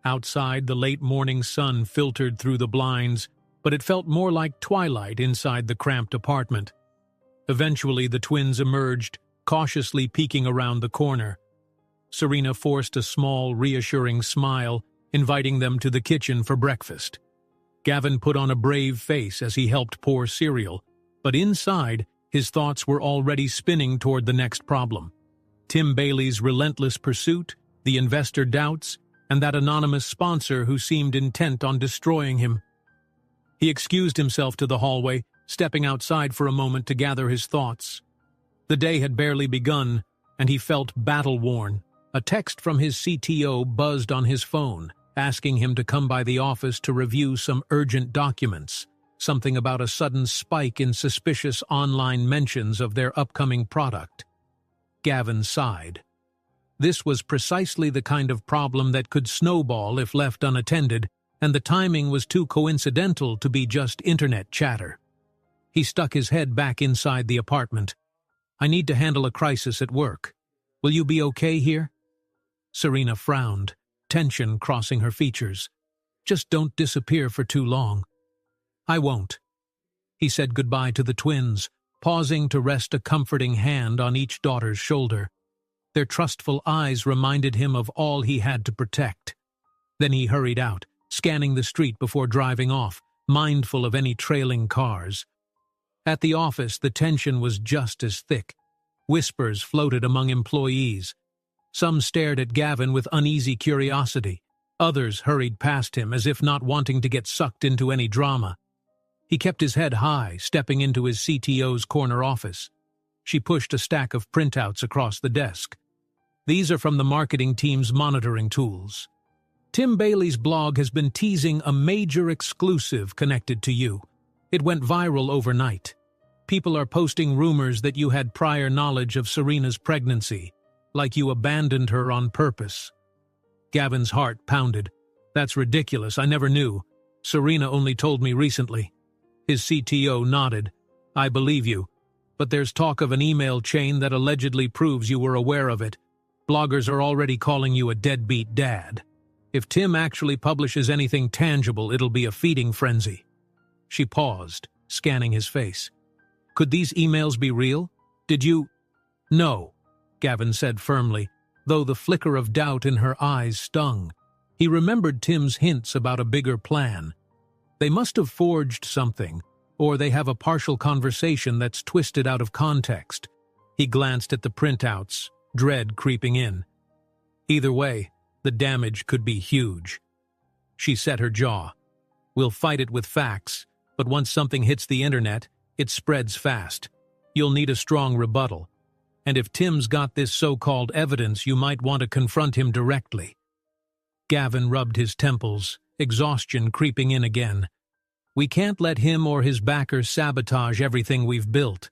Outside, the late morning sun filtered through the blinds, but it felt more like twilight inside the cramped apartment. Eventually, the twins emerged, cautiously peeking around the corner. Serena forced a small, reassuring smile, inviting them to the kitchen for breakfast. Gavin put on a brave face as he helped pour cereal, but inside, his thoughts were already spinning toward the next problem. Tim Bailey's relentless pursuit, the investor doubts, and that anonymous sponsor who seemed intent on destroying him. He excused himself to the hallway, stepping outside for a moment to gather his thoughts. The day had barely begun, and he felt battle-worn. A text from his CTO buzzed on his phone, asking him to come by the office to review some urgent documents, something about a sudden spike in suspicious online mentions of their upcoming product. Gavin sighed. This was precisely the kind of problem that could snowball if left unattended, and the timing was too coincidental to be just internet chatter. He stuck his head back inside the apartment. "I need to handle a crisis at work. Will you be okay here?" Serena frowned, tension crossing her features. "Just don't disappear for too long." "I won't." He said goodbye to the twins, pausing to rest a comforting hand on each daughter's shoulder. Their trustful eyes reminded him of all he had to protect. Then he hurried out, scanning the street before driving off, mindful of any trailing cars. At the office, the tension was just as thick. Whispers floated among employees. Some stared at Gavin with uneasy curiosity. Others hurried past him as if not wanting to get sucked into any drama. He kept his head high, stepping into his CTO's corner office. She pushed a stack of printouts across the desk. "These are from the marketing team's monitoring tools. Tim Bailey's blog has been teasing a major exclusive connected to you. It went viral overnight. People are posting rumors that you had prior knowledge of Serena's pregnancy, like you abandoned her on purpose." Gavin's heart pounded. "That's ridiculous, I never knew. Serena only told me recently." His CTO nodded. "I believe you, but there's talk of an email chain that allegedly proves you were aware of it. Bloggers are already calling you a deadbeat dad. If Tim actually publishes anything tangible, it'll be a feeding frenzy." She paused, scanning his face. "Could these emails be real? Did you—" "No," Gavin said firmly, though the flicker of doubt in her eyes stung. He remembered Tim's hints about a bigger plan. They must have forged something, or they have a partial conversation that's twisted out of context. He glanced at the printouts, dread creeping in. Either way, the damage could be huge. She set her jaw. We'll fight it with facts, but once something hits the internet, it spreads fast. You'll need a strong rebuttal. And if Tim's got this so-called evidence, you might want to confront him directly. Gavin rubbed his temples, exhaustion creeping in again. We can't let him or his backers sabotage everything we've built.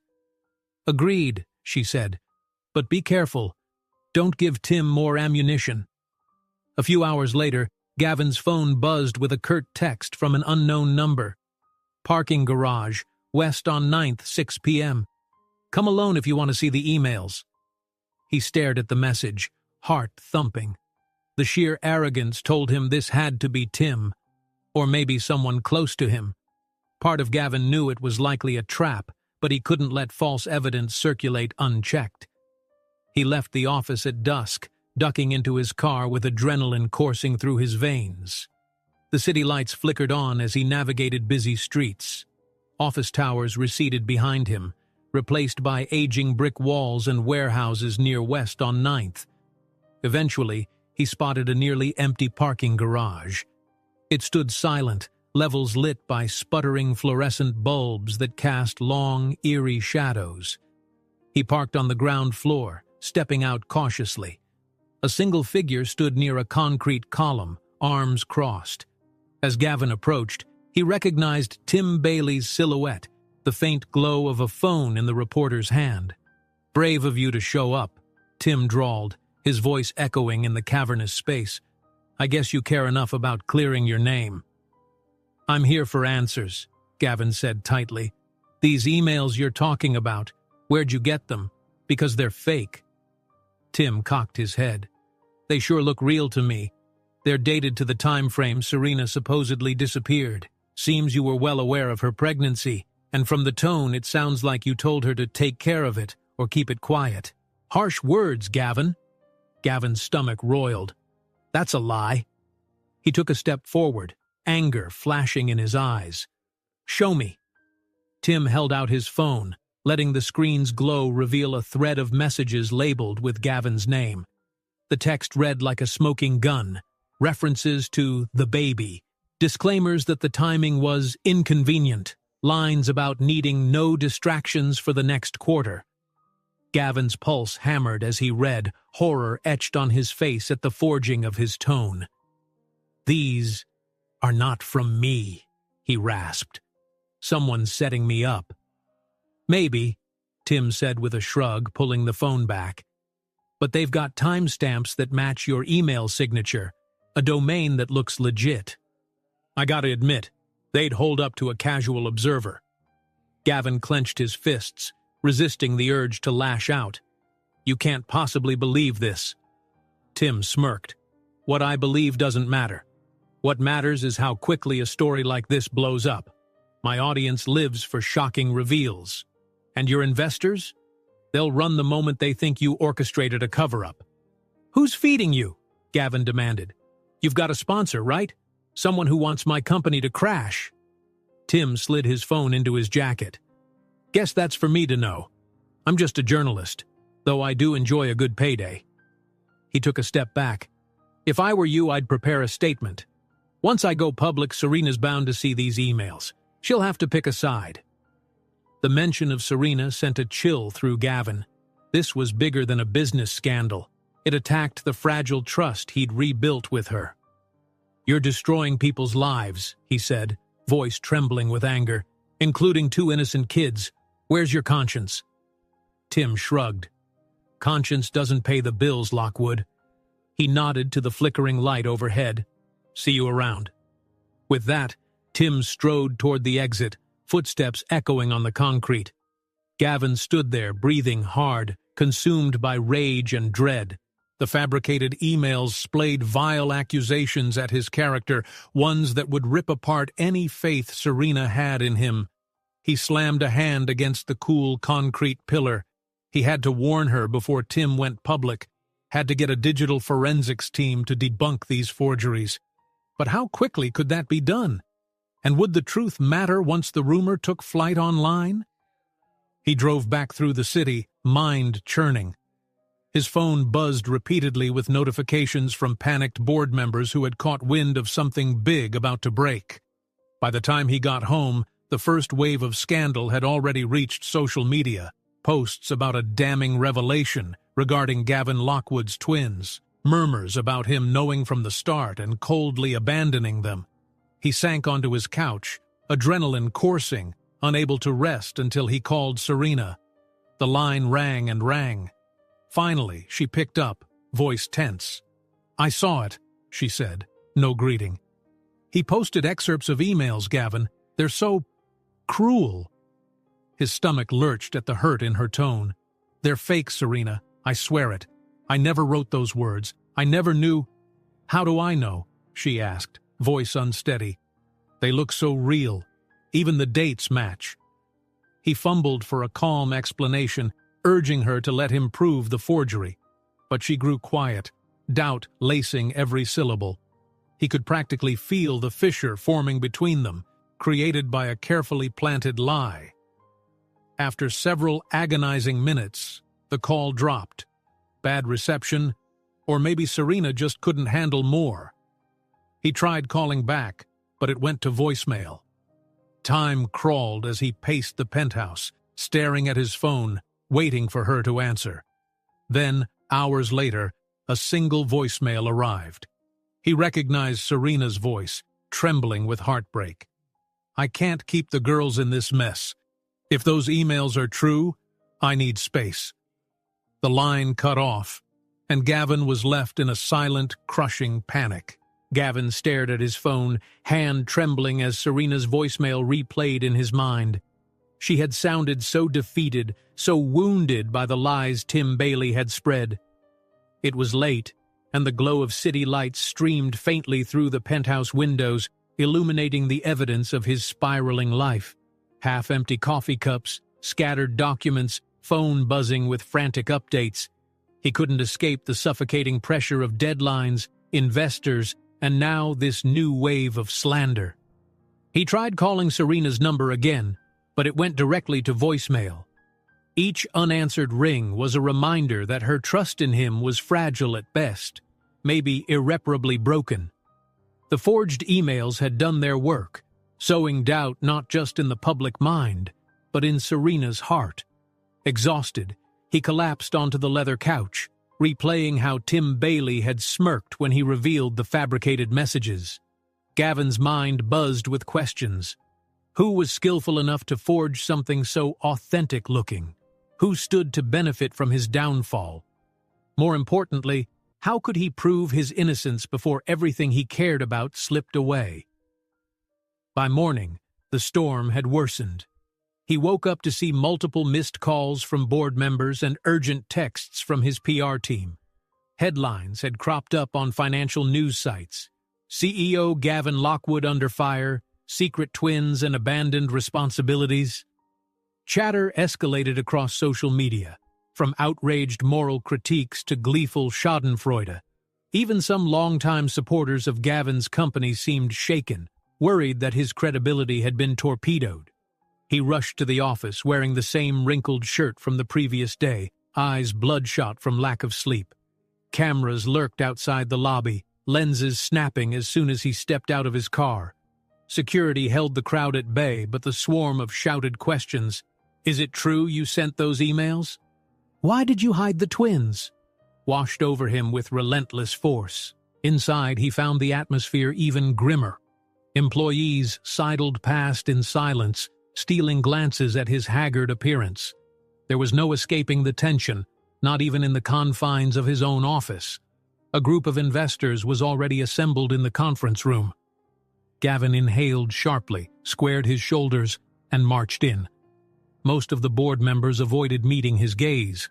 Agreed, she said. But be careful. Don't give Tim more ammunition. A few hours later, Gavin's phone buzzed with a curt text from an unknown number. Parking garage, west on 9th, 6 p.m. Come alone if you want to see the emails. He stared at the message, heart thumping. The sheer arrogance told him this had to be Tim, or maybe someone close to him. Part of Gavin knew it was likely a trap, but he couldn't let false evidence circulate unchecked. He left the office at dusk, ducking into his car with adrenaline coursing through his veins. The city lights flickered on as he navigated busy streets. Office towers receded behind him, replaced by aging brick walls and warehouses near west on 9th. Eventually, he spotted a nearly empty parking garage. It stood silent, levels lit by sputtering fluorescent bulbs that cast long, eerie shadows. He parked on the ground floor, stepping out cautiously. A single figure stood near a concrete column, arms crossed. As Gavin approached, he recognized Tim Bailey's silhouette, the faint glow of a phone in the reporter's hand. "Brave of you to show up," Tim drawled, his voice echoing in the cavernous space. "I guess you care enough about clearing your name." "I'm here for answers," Gavin said tightly. "These emails you're talking about, where'd you get them? Because they're fake." Tim cocked his head. "They sure look real to me. They're dated to the time frame Serena supposedly disappeared. Seems you were well aware of her pregnancy, and from the tone it sounds like you told her to take care of it or keep it quiet." "Harsh words, Gavin." Gavin's stomach roiled. "That's a lie." He took a step forward, anger flashing in his eyes. "Show me." Tim held out his phone, letting the screen's glow reveal a thread of messages labeled with Gavin's name. The text read like a smoking gun, references to the baby, disclaimers that the timing was inconvenient, lines about needing no distractions for the next quarter. Gavin's pulse hammered as he read, horror etched on his face at the forging of his tone. "These are not from me," he rasped. "Someone's setting me up." "Maybe," Tim said with a shrug, pulling the phone back. "But they've got timestamps that match your email signature, a domain that looks legit." "I gotta admit, they'd hold up to a casual observer." Gavin clenched his fists, resisting the urge to lash out. "You can't possibly believe this." Tim smirked. "What I believe doesn't matter. What matters is how quickly a story like this blows up. My audience lives for shocking reveals. And your investors? They'll run the moment they think you orchestrated a cover-up." "Who's feeding you?" Gavin demanded. "You've got a sponsor, right? Someone who wants my company to crash." Tim slid his phone into his jacket. "Guess that's for me to know. I'm just a journalist, though I do enjoy a good payday." He took a step back. "If I were you, I'd prepare a statement. Once I go public, Serena's bound to see these emails. She'll have to pick a side." The mention of Serena sent a chill through Gavin. This was bigger than a business scandal. It attacked the fragile trust he'd rebuilt with her. "You're destroying people's lives," he said, voice trembling with anger, "including 2 innocent kids. Where's your conscience?" Tim shrugged. "Conscience doesn't pay the bills, Lockwood." He nodded to the flickering light overhead. "See you around." With that, Tim strode toward the exit, footsteps echoing on the concrete. Gavin stood there, breathing hard, consumed by rage and dread. The fabricated emails splayed vile accusations at his character, ones that would rip apart any faith Serena had in him. He slammed a hand against the cool concrete pillar. He had to warn her before Tim went public. had to get a digital forensics team to debunk these forgeries. But how quickly could that be done? And would the truth matter once the rumor took flight online? He drove back through the city, mind churning. His phone buzzed repeatedly with notifications from panicked board members who had caught wind of something big about to break. By the time he got home, the first wave of scandal had already reached social media. Posts about a damning revelation regarding Gavin Lockwood's twins, murmurs about him knowing from the start and coldly abandoning them. He sank onto his couch, adrenaline coursing, unable to rest until he called Serena. The line rang and rang. Finally, she picked up, voice tense. "I saw it," she said, no greeting. "He posted excerpts of emails, Gavin. They're so cruel." His stomach lurched at the hurt in her tone. "They're fake, Serena. I swear it. I never wrote those words. I never knew." "How do I know?" she asked, voice unsteady. "They look so real. Even the dates match." He fumbled for a calm explanation, urging her to let him prove the forgery. But she grew quiet, doubt lacing every syllable. He could practically feel the fissure forming between them, created by a carefully planted lie. After several agonizing minutes, the call dropped. Bad reception, or maybe Serena just couldn't handle more. He tried calling back, but it went to voicemail. Time crawled as he paced the penthouse, staring at his phone, waiting for her to answer. Then, hours later, a single voicemail arrived. He recognized Serena's voice, trembling with heartbreak. "I can't keep the girls in this mess. If those emails are true, I need space." The line cut off, and Gavin was left in a silent, crushing panic. Gavin stared at his phone, hand trembling as Serena's voicemail replayed in his mind. She had sounded so defeated, so wounded by the lies Tim Bailey had spread. It was late, and the glow of city lights streamed faintly through the penthouse windows, illuminating the evidence of his spiraling life. Half-empty coffee cups, scattered documents, phone buzzing with frantic updates. He couldn't escape the suffocating pressure of deadlines, investors, and now this new wave of slander. He tried calling Serena's number again, but it went directly to voicemail. Each unanswered ring was a reminder that her trust in him was fragile at best, maybe irreparably broken. The forged emails had done their work, sowing doubt not just in the public mind, but in Serena's heart. Exhausted, he collapsed onto the leather couch, replaying how Tim Bailey had smirked when he revealed the fabricated messages. Gavin's mind buzzed with questions. Who was skillful enough to forge something so authentic-looking? Who stood to benefit from his downfall? More importantly, how could he prove his innocence before everything he cared about slipped away? By morning, the storm had worsened. He woke up to see multiple missed calls from board members and urgent texts from his PR team. Headlines had cropped up on financial news sites. CEO Gavin Lockwood under fire, secret twins and abandoned responsibilities. Chatter escalated across social media, from outraged moral critiques to gleeful schadenfreude. Even some longtime supporters of Gavin's company seemed shaken, worried that his credibility had been torpedoed. He rushed to the office wearing the same wrinkled shirt from the previous day, eyes bloodshot from lack of sleep. Cameras lurked outside the lobby, lenses snapping as soon as he stepped out of his car. Security held the crowd at bay, but the swarm of shouted questions. "Is it true you sent those emails? Why did you hide the twins?" washed over him with relentless force. Inside, he found the atmosphere even grimmer. Employees sidled past in silence, stealing glances at his haggard appearance. There was no escaping the tension, not even in the confines of his own office. A group of investors was already assembled in the conference room. Gavin inhaled sharply, squared his shoulders, and marched in. Most of the board members avoided meeting his gaze.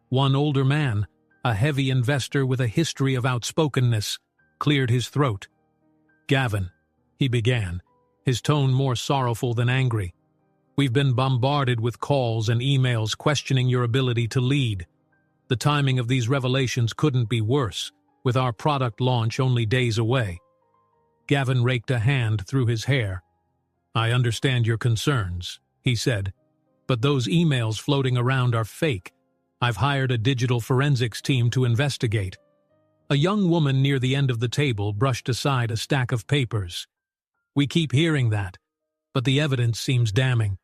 One older man, a heavy investor with a history of outspokenness, cleared his throat. "Gavin," he began, his tone more sorrowful than angry. "We've been bombarded with calls and emails questioning your ability to lead. The timing of these revelations couldn't be worse, with our product launch only days away. Gavin raked a hand through his hair. "I understand your concerns," he said, "but those emails floating around are fake. I've hired a digital forensics team to investigate." A young woman near the end of the table brushed aside a stack of papers. "We keep hearing that, but the evidence seems damning,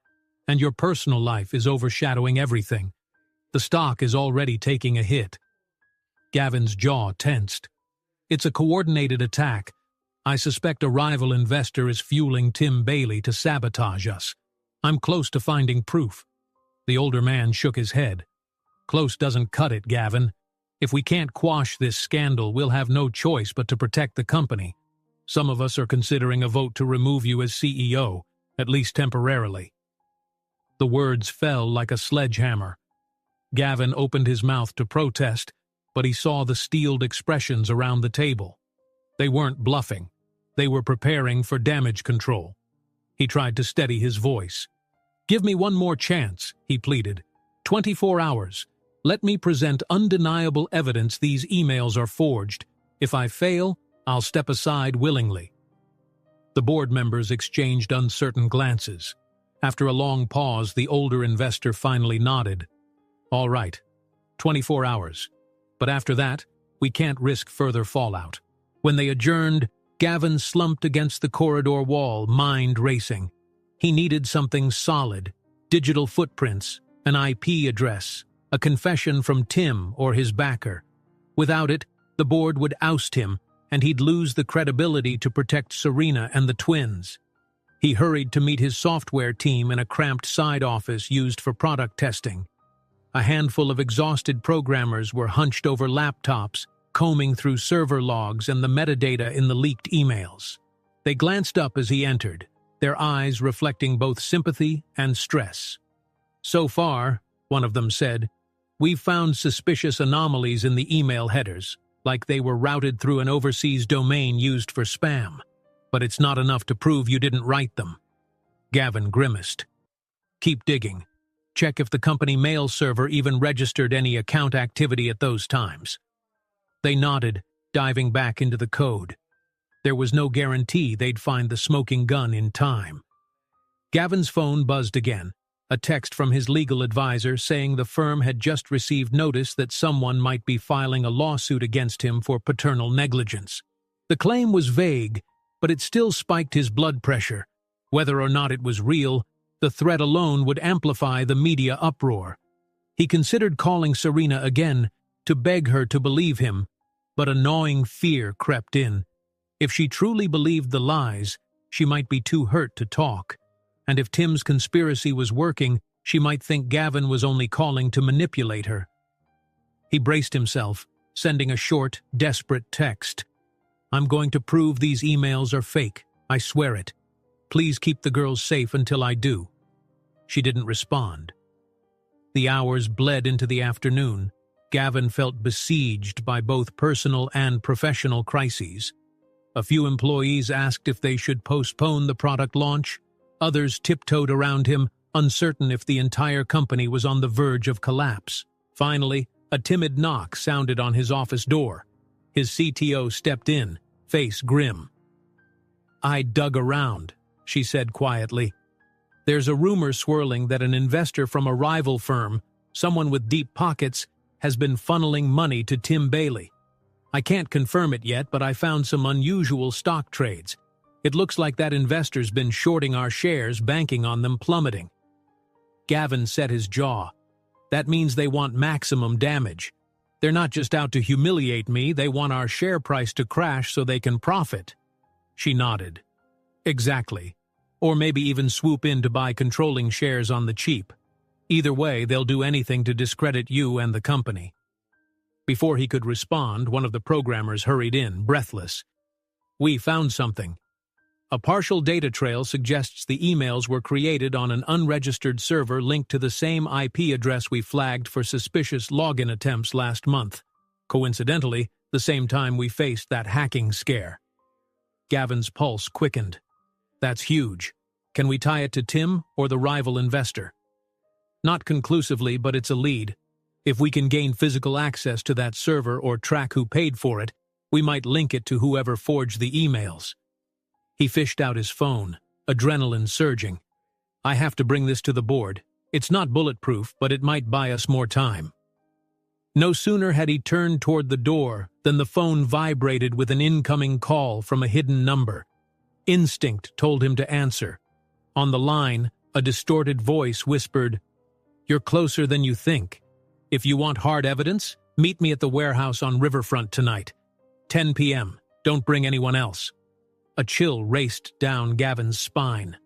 and your personal life is overshadowing everything. The stock is already taking a hit." Gavin's jaw tensed. "It's a coordinated attack. I suspect a rival investor is fueling Tim Bailey to sabotage us. I'm close to finding proof." The older man shook his head. "Close doesn't cut it, Gavin. If we can't quash this scandal, we'll have no choice but to protect the company. Some of us are considering a vote to remove you as CEO, at least temporarily." The words fell like a sledgehammer. Gavin opened his mouth to protest, but he saw the steeled expressions around the table. They weren't bluffing. They were preparing for damage control. He tried to steady his voice. "Give me one more chance," he pleaded. 24 hours. Let me present undeniable evidence these emails are forged. If I fail, I'll step aside willingly." The board members exchanged uncertain glances. After a long pause, the older investor finally nodded. "All right, 24 hours. But after that, we can't risk further fallout." When they adjourned, Gavin slumped against the corridor wall, mind racing. He needed something solid: digital footprints, an IP address, a confession from Tim or his backer. Without it, the board would oust him, and he'd lose the credibility to protect Serena and the twins. He hurried to meet his software team in a cramped side office used for product testing. A handful of exhausted programmers were hunched over laptops, combing through server logs and the metadata in the leaked emails. They glanced up as he entered, their eyes reflecting both sympathy and stress. "So far," one of them said, "we've found suspicious anomalies in the email headers, like they were routed through an overseas domain used for spam. But it's not enough to prove you didn't write them." Gavin grimaced. "Keep digging. Check if the company mail server even registered any account activity at those times." They nodded, diving back into the code. There was no guarantee they'd find the smoking gun in time. Gavin's phone buzzed again, a text from his legal advisor saying the firm had just received notice that someone might be filing a lawsuit against him for paternal negligence. The claim was vague, but it still spiked his blood pressure. Whether or not it was real, the threat alone would amplify the media uproar. He considered calling Serena again to beg her to believe him, but a gnawing fear crept in. If she truly believed the lies, she might be too hurt to talk. And if Tim's conspiracy was working, she might think Gavin was only calling to manipulate her. He braced himself, sending a short, desperate text. "I'm going to prove these emails are fake. I swear it. Please keep the girls safe until I do." She didn't respond. The hours bled into the afternoon. Gavin felt besieged by both personal and professional crises. A few employees asked if they should postpone the product launch. Others tiptoed around him, uncertain if the entire company was on the verge of collapse. Finally, a timid knock sounded on his office door. His CTO stepped in, face grim. "I dug around," she said quietly. "There's a rumor swirling that an investor from a rival firm, someone with deep pockets, has been funneling money to Tim Bailey. I can't confirm it yet, but I found some unusual stock trades. It looks like that investor's been shorting our shares, banking on them plummeting." Gavin set his jaw. "That means they want maximum damage. They're not just out to humiliate me, they want our share price to crash so they can profit." She nodded. "Exactly. Or maybe even swoop in to buy controlling shares on the cheap. Either way, they'll do anything to discredit you and the company." Before he could respond, one of the programmers hurried in, breathless. "We found something. A partial data trail suggests the emails were created on an unregistered server linked to the same IP address we flagged for suspicious login attempts last month. Coincidentally, the same time we faced that hacking scare." Gavin's pulse quickened. "That's huge. Can we tie it to Tim or the rival investor?" "Not conclusively, but it's a lead. If we can gain physical access to that server or track who paid for it, we might link it to whoever forged the emails. He fished out his phone, adrenaline surging. I have to bring this to the board. It's not bulletproof, but it might buy us more time. No sooner had he turned toward the door than the phone vibrated with an incoming call from a hidden number. Instinct told him to answer. On the line, a distorted voice whispered, "You're closer than you think. If you want hard evidence, meet me at the warehouse on Riverfront tonight. 10 p.m. Don't bring anyone else." A chill raced down Gavin's spine.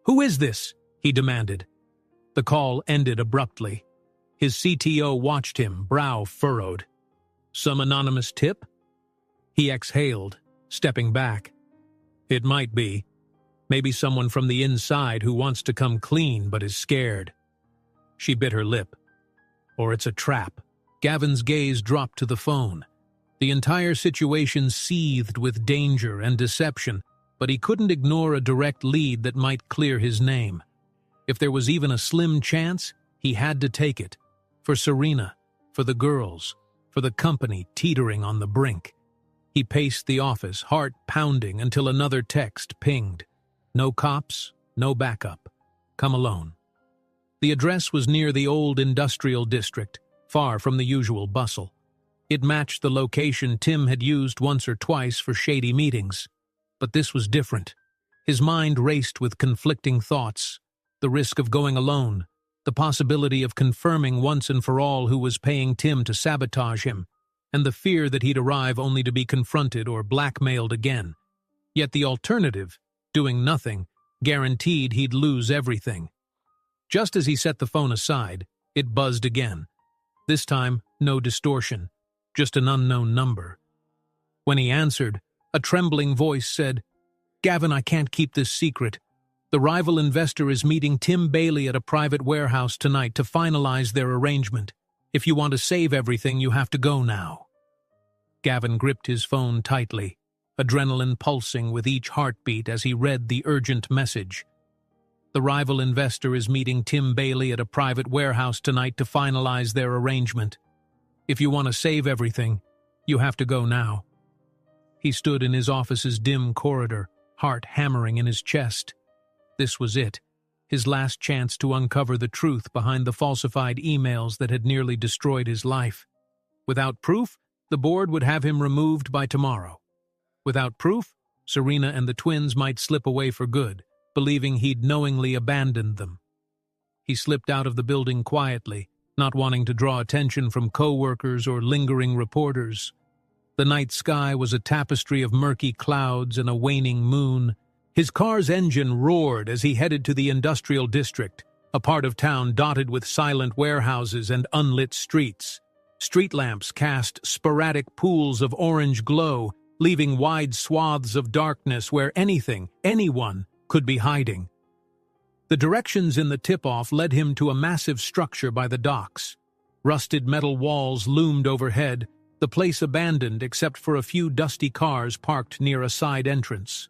"Who is this?" he demanded. The call ended abruptly. His CTO watched him, brow furrowed. Some anonymous tip? He exhaled, stepping back. It might be. Maybe someone from the inside who wants to come clean but is scared. She bit her lip. Or it's a trap. Gavin's gaze dropped to the phone. The entire situation seethed with danger and deception, but he couldn't ignore a direct lead that might clear his name. If there was even a slim chance, he had to take it. For Serena, for the girls, for the company teetering on the brink. He paced the office, heart pounding, until another text pinged. No cops, no backup. Come alone. The address was near the old industrial district, far from the usual bustle. It matched the location Tim had used once or twice for shady meetings. But this was different. His mind raced with conflicting thoughts. The risk of going alone, the possibility of confirming once and for all who was paying Tim to sabotage him, and the fear that he'd arrive only to be confronted or blackmailed again. Yet the alternative, doing nothing, guaranteed he'd lose everything. Just as he set the phone aside, it buzzed again. This time, no distortion, just an unknown number. When he answered, a trembling voice said, "Gavin, I can't keep this secret. The rival investor is meeting Tim Bailey at a private warehouse tonight to finalize their arrangement. If you want to save everything, you have to go now." Gavin gripped his phone tightly, adrenaline pulsing with each heartbeat as he read the urgent message. The rival investor is meeting Tim Bailey at a private warehouse tonight to finalize their arrangement. If you want to save everything, you have to go now. He stood in his office's dim corridor, heart hammering in his chest. This was it, his last chance to uncover the truth behind the falsified emails that had nearly destroyed his life. Without proof, the board would have him removed by tomorrow. Without proof, Serena and the twins might slip away for good, believing he'd knowingly abandoned them. He slipped out of the building quietly, not wanting to draw attention from co-workers or lingering reporters. The night sky was a tapestry of murky clouds and a waning moon. His car's engine roared as he headed to the industrial district, a part of town dotted with silent warehouses and unlit streets. Street lamps cast sporadic pools of orange glow, leaving wide swaths of darkness where anyone, could be hiding. The directions in the tip-off led him to a massive structure by the docks. Rusted metal walls loomed overhead, the place abandoned except for a few dusty cars parked near a side entrance.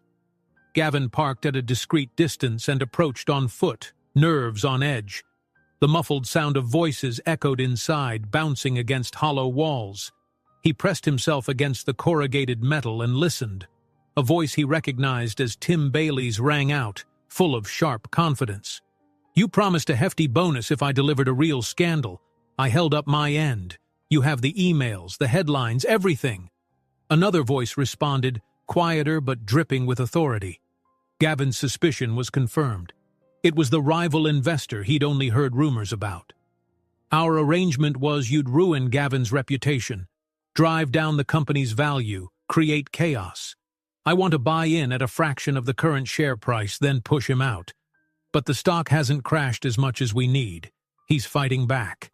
Gavin parked at a discreet distance and approached on foot, nerves on edge. The muffled sound of voices echoed inside, bouncing against hollow walls. He pressed himself against the corrugated metal and listened. A voice he recognized as Tim Bailey's rang out, full of sharp confidence. "You promised a hefty bonus if I delivered a real scandal. I held up my end. You have the emails, the headlines, everything." Another voice responded, quieter but dripping with authority. Gavin's suspicion was confirmed. It was the rival investor he'd only heard rumors about. "Our arrangement was you'd ruin Gavin's reputation, drive down the company's value, create chaos. I want to buy in at a fraction of the current share price, then push him out. But the stock hasn't crashed as much as we need. He's fighting back."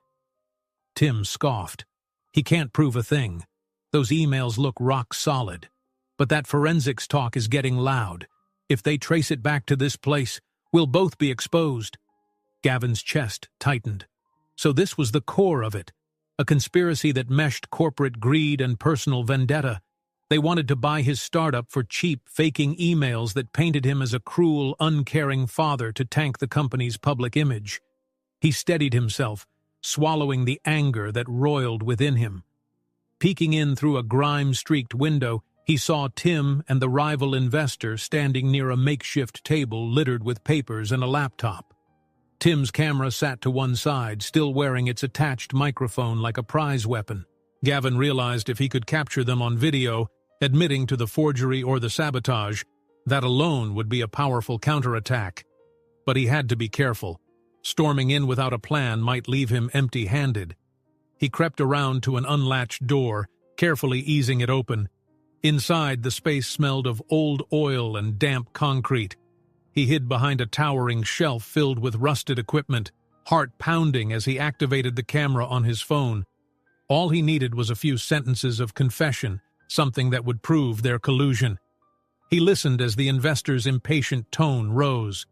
Tim scoffed. "He can't prove a thing. Those emails look rock solid. But that forensics talk is getting loud. If they trace it back to this place, we'll both be exposed." Gavin's chest tightened. So this was the core of it, a conspiracy that meshed corporate greed and personal vendetta. They wanted to buy his startup for cheap, faking emails that painted him as a cruel, uncaring father to tank the company's public image. He steadied himself, swallowing the anger that roiled within him. Peeking in through a grime-streaked window, he saw Tim and the rival investor standing near a makeshift table littered with papers and a laptop. Tim's camera sat to one side, still wearing its attached microphone like a prize weapon. Gavin realized if he could capture them on video, admitting to the forgery or the sabotage, that alone would be a powerful counterattack. But he had to be careful. Storming in without a plan might leave him empty-handed. He crept around to an unlatched door, carefully easing it open. Inside, the space smelled of old oil and damp concrete. He hid behind a towering shelf filled with rusted equipment, heart pounding as he activated the camera on his phone. All he needed was a few sentences of confession, something that would prove their collusion. He listened as the investor's impatient tone rose.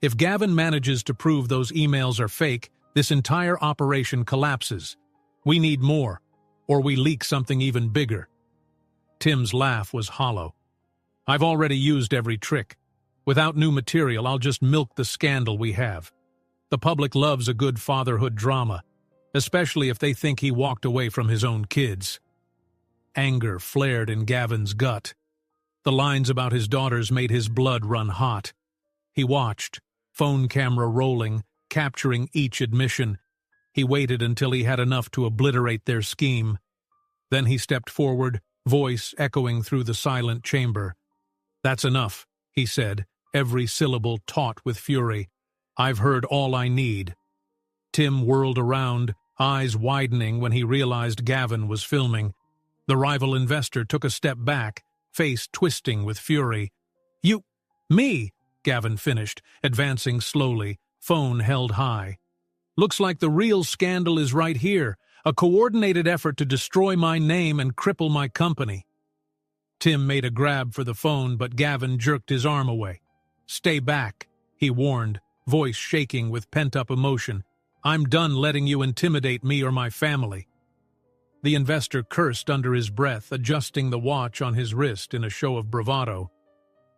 If Gavin manages to prove those emails are fake, this entire operation collapses. We need more, or we leak something even bigger. Tim's laugh was hollow. I've already used every trick. Without new material, I'll just milk the scandal we have. The public loves a good fatherhood drama, especially if they think he walked away from his own kids. Anger flared in Gavin's gut. The lines about his daughters made his blood run hot. He watched, phone camera rolling, capturing each admission. He waited until he had enough to obliterate their scheme. Then he stepped forward, voice echoing through the silent chamber. That's enough, he said, every syllable taut with fury. I've heard all I need. Tim whirled around, eyes widening when he realized Gavin was filming. The rival investor took a step back, face twisting with fury. Me, Gavin finished, advancing slowly, phone held high. Looks like the real scandal is right here, a coordinated effort to destroy my name and cripple my company. Tim made a grab for the phone, but Gavin jerked his arm away. Stay back, he warned, voice shaking with pent-up emotion. I'm done letting you intimidate me or my family. The investor cursed under his breath, adjusting the watch on his wrist in a show of bravado.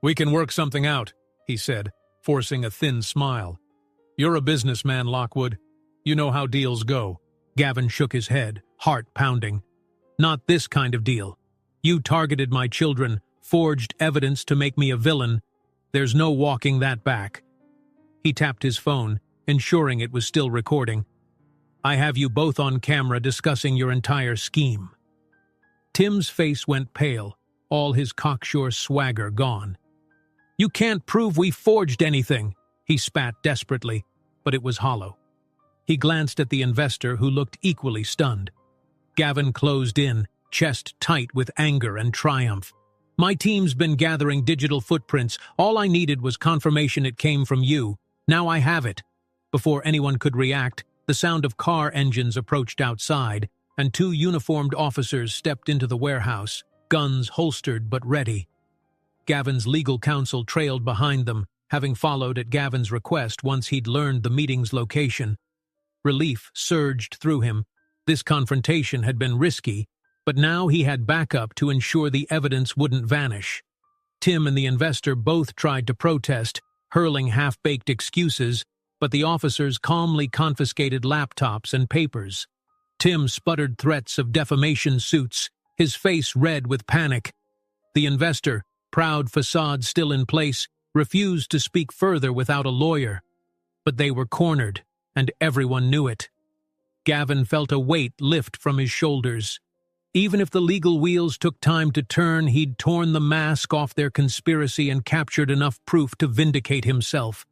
We can work something out, he said, forcing a thin smile. You're a businessman, Lockwood. You know how deals go. Gavin shook his head, heart pounding. Not this kind of deal. You targeted my children, forged evidence to make me a villain. There's no walking that back. He tapped his phone, ensuring it was still recording. I have you both on camera discussing your entire scheme. Tim's face went pale, all his cocksure swagger gone. You can't prove we forged anything, he spat desperately, but it was hollow. He glanced at the investor, who looked equally stunned. Gavin closed in, chest tight with anger and triumph. My team's been gathering digital footprints. All I needed was confirmation it came from you. Now I have it. Before anyone could react, the sound of car engines approached outside, and two uniformed officers stepped into the warehouse, guns holstered but ready. Gavin's legal counsel trailed behind them, having followed at Gavin's request once he'd learned the meeting's location. Relief surged through him. This confrontation had been risky, but now he had backup to ensure the evidence wouldn't vanish. Tim and the investor both tried to protest, hurling half-baked excuses, but the officers calmly confiscated laptops and papers. Tim sputtered threats of defamation suits, his face red with panic. The investor, proud facade still in place, refused to speak further without a lawyer. But they were cornered, and everyone knew it. Gavin felt a weight lift from his shoulders. Even if the legal wheels took time to turn, he'd torn the mask off their conspiracy and captured enough proof to vindicate himself.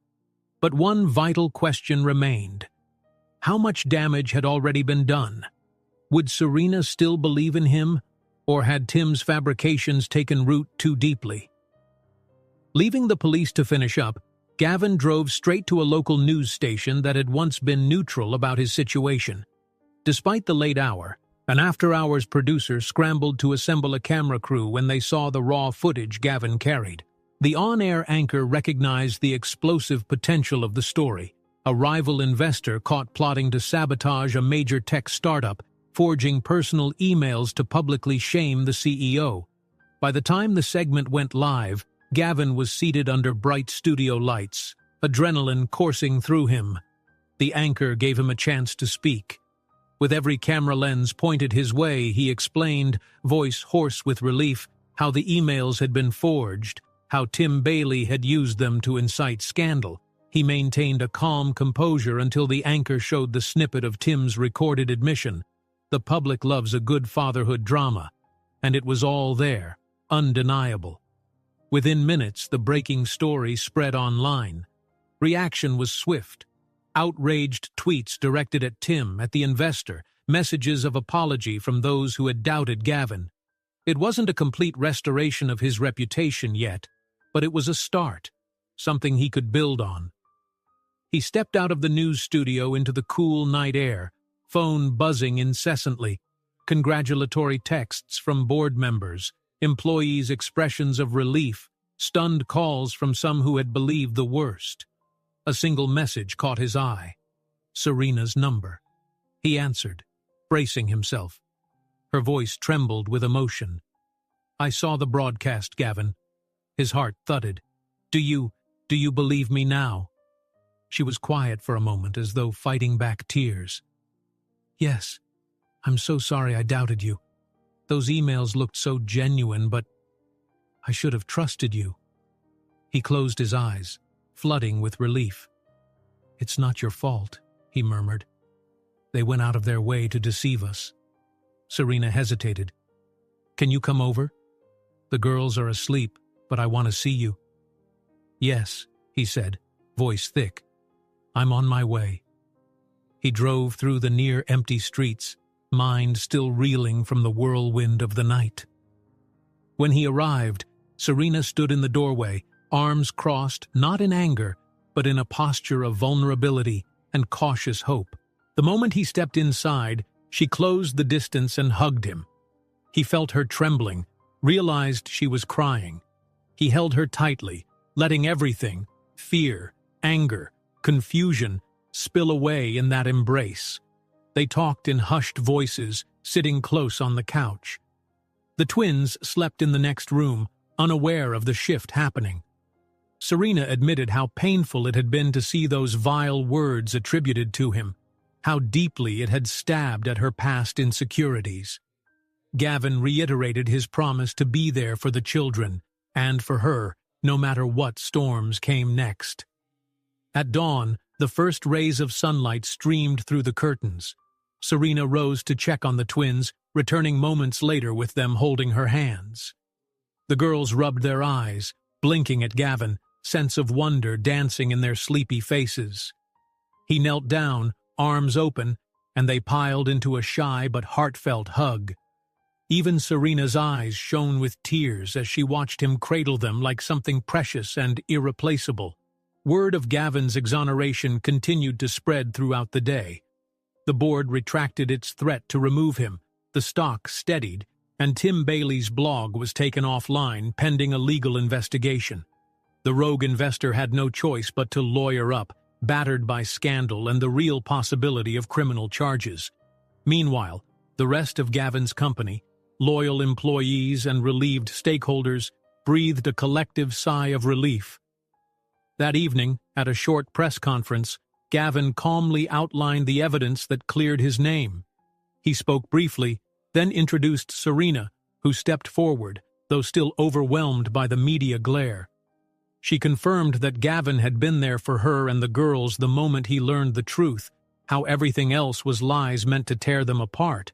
But one vital question remained. How much damage had already been done? Would Serena still believe in him, or had Tim's fabrications taken root too deeply? Leaving the police to finish up, Gavin drove straight to a local news station that had once been neutral about his situation. Despite the late hour, an after-hours producer scrambled to assemble a camera crew when they saw the raw footage Gavin carried. The on-air anchor recognized the explosive potential of the story. A rival investor caught plotting to sabotage a major tech startup, forging personal emails to publicly shame the CEO. By the time the segment went live, Gavin was seated under bright studio lights, adrenaline coursing through him. The anchor gave him a chance to speak. With every camera lens pointed his way, he explained, voice hoarse with relief, how the emails had been forged, how Tim Bailey had used them to incite scandal. He maintained a calm composure until the anchor showed the snippet of Tim's recorded admission. The public loves a good fatherhood drama, and it was all there, undeniable. Within minutes, the breaking story spread online. Reaction was swift. Outraged tweets directed at Tim, at the investor, messages of apology from those who had doubted Gavin. It wasn't a complete restoration of his reputation yet, but it was a start, something he could build on. He stepped out of the news studio into the cool night air, phone buzzing incessantly, congratulatory texts from board members, employees' expressions of relief, stunned calls from some who had believed the worst. A single message caught his eye. Serena's number. He answered, bracing himself. Her voice trembled with emotion. "I saw the broadcast, Gavin." His heart thudded. Do you believe me now?" She was quiet for a moment, as though fighting back tears. "Yes. I'm so sorry I doubted you. Those emails looked so genuine, but I should have trusted you." He closed his eyes, flooding with relief. "It's not your fault," he murmured. "They went out of their way to deceive us." Serena hesitated. "Can you come over? The girls are asleep, but I want to see you." "Yes," he said, voice thick. "I'm on my way." He drove through the near-empty streets, mind still reeling from the whirlwind of the night. When he arrived, Serena stood in the doorway, arms crossed, not in anger, but in a posture of vulnerability and cautious hope. The moment he stepped inside, she closed the distance and hugged him. He felt her trembling, realized she was crying. He held her tightly, letting everything, fear, anger, confusion, spill away in that embrace. They talked in hushed voices, sitting close on the couch. The twins slept in the next room, unaware of the shift happening. Serena admitted how painful it had been to see those vile words attributed to him, how deeply it had stabbed at her past insecurities. Gavin reiterated his promise to be there for the children, and for her, no matter what storms came next. At dawn, the first rays of sunlight streamed through the curtains. Serena rose to check on the twins, returning moments later with them holding her hands. The girls rubbed their eyes, blinking at Gavin, sense of wonder dancing in their sleepy faces. He knelt down, arms open, and they piled into a shy but heartfelt hug. Even Serena's eyes shone with tears as she watched him cradle them like something precious and irreplaceable. Word of Gavin's exoneration continued to spread throughout the day. The board retracted its threat to remove him, the stock steadied, and Tim Bailey's blog was taken offline pending a legal investigation. The rogue investor had no choice but to lawyer up, battered by scandal and the real possibility of criminal charges. Meanwhile, the rest of Gavin's company, loyal employees and relieved stakeholders, breathed a collective sigh of relief. That evening, at a short press conference, Gavin calmly outlined the evidence that cleared his name. He spoke briefly, then introduced Serena, who stepped forward, though still overwhelmed by the media glare. She confirmed that Gavin had been there for her and the girls the moment he learned the truth, how everything else was lies meant to tear them apart.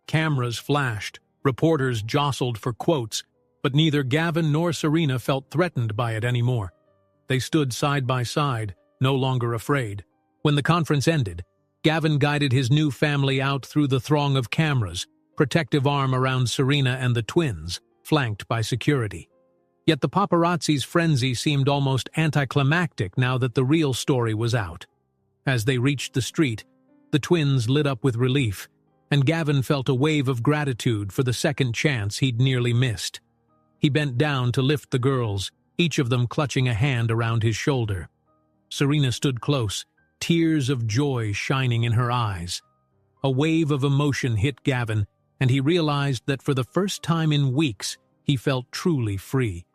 Cameras flashed, reporters jostled for quotes, but neither Gavin nor Serena felt threatened by it anymore. They stood side by side, no longer afraid. When the conference ended, Gavin guided his new family out through the throng of cameras, protective arm around Serena and the twins, flanked by security. Yet the paparazzi's frenzy seemed almost anticlimactic now that the real story was out. As they reached the street, the twins lit up with relief, and Gavin felt a wave of gratitude for the second chance he'd nearly missed. He bent down to lift the girls, each of them clutching a hand around his shoulder. Serena stood close, tears of joy shining in her eyes. A wave of emotion hit Gavin, and he realized that for the first time in weeks, he felt truly free.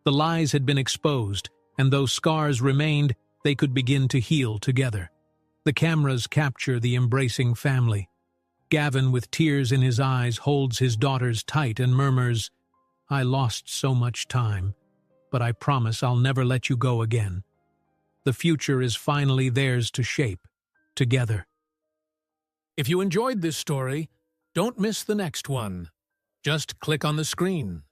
The lies had been exposed, and though scars remained, they could begin to heal together. The cameras capture the embracing family. Gavin, with tears in his eyes, holds his daughters tight and murmurs, "I lost so much time, but I promise I'll never let you go again." The future is finally theirs to shape, together. If you enjoyed this story, don't miss the next one. Just click on the screen.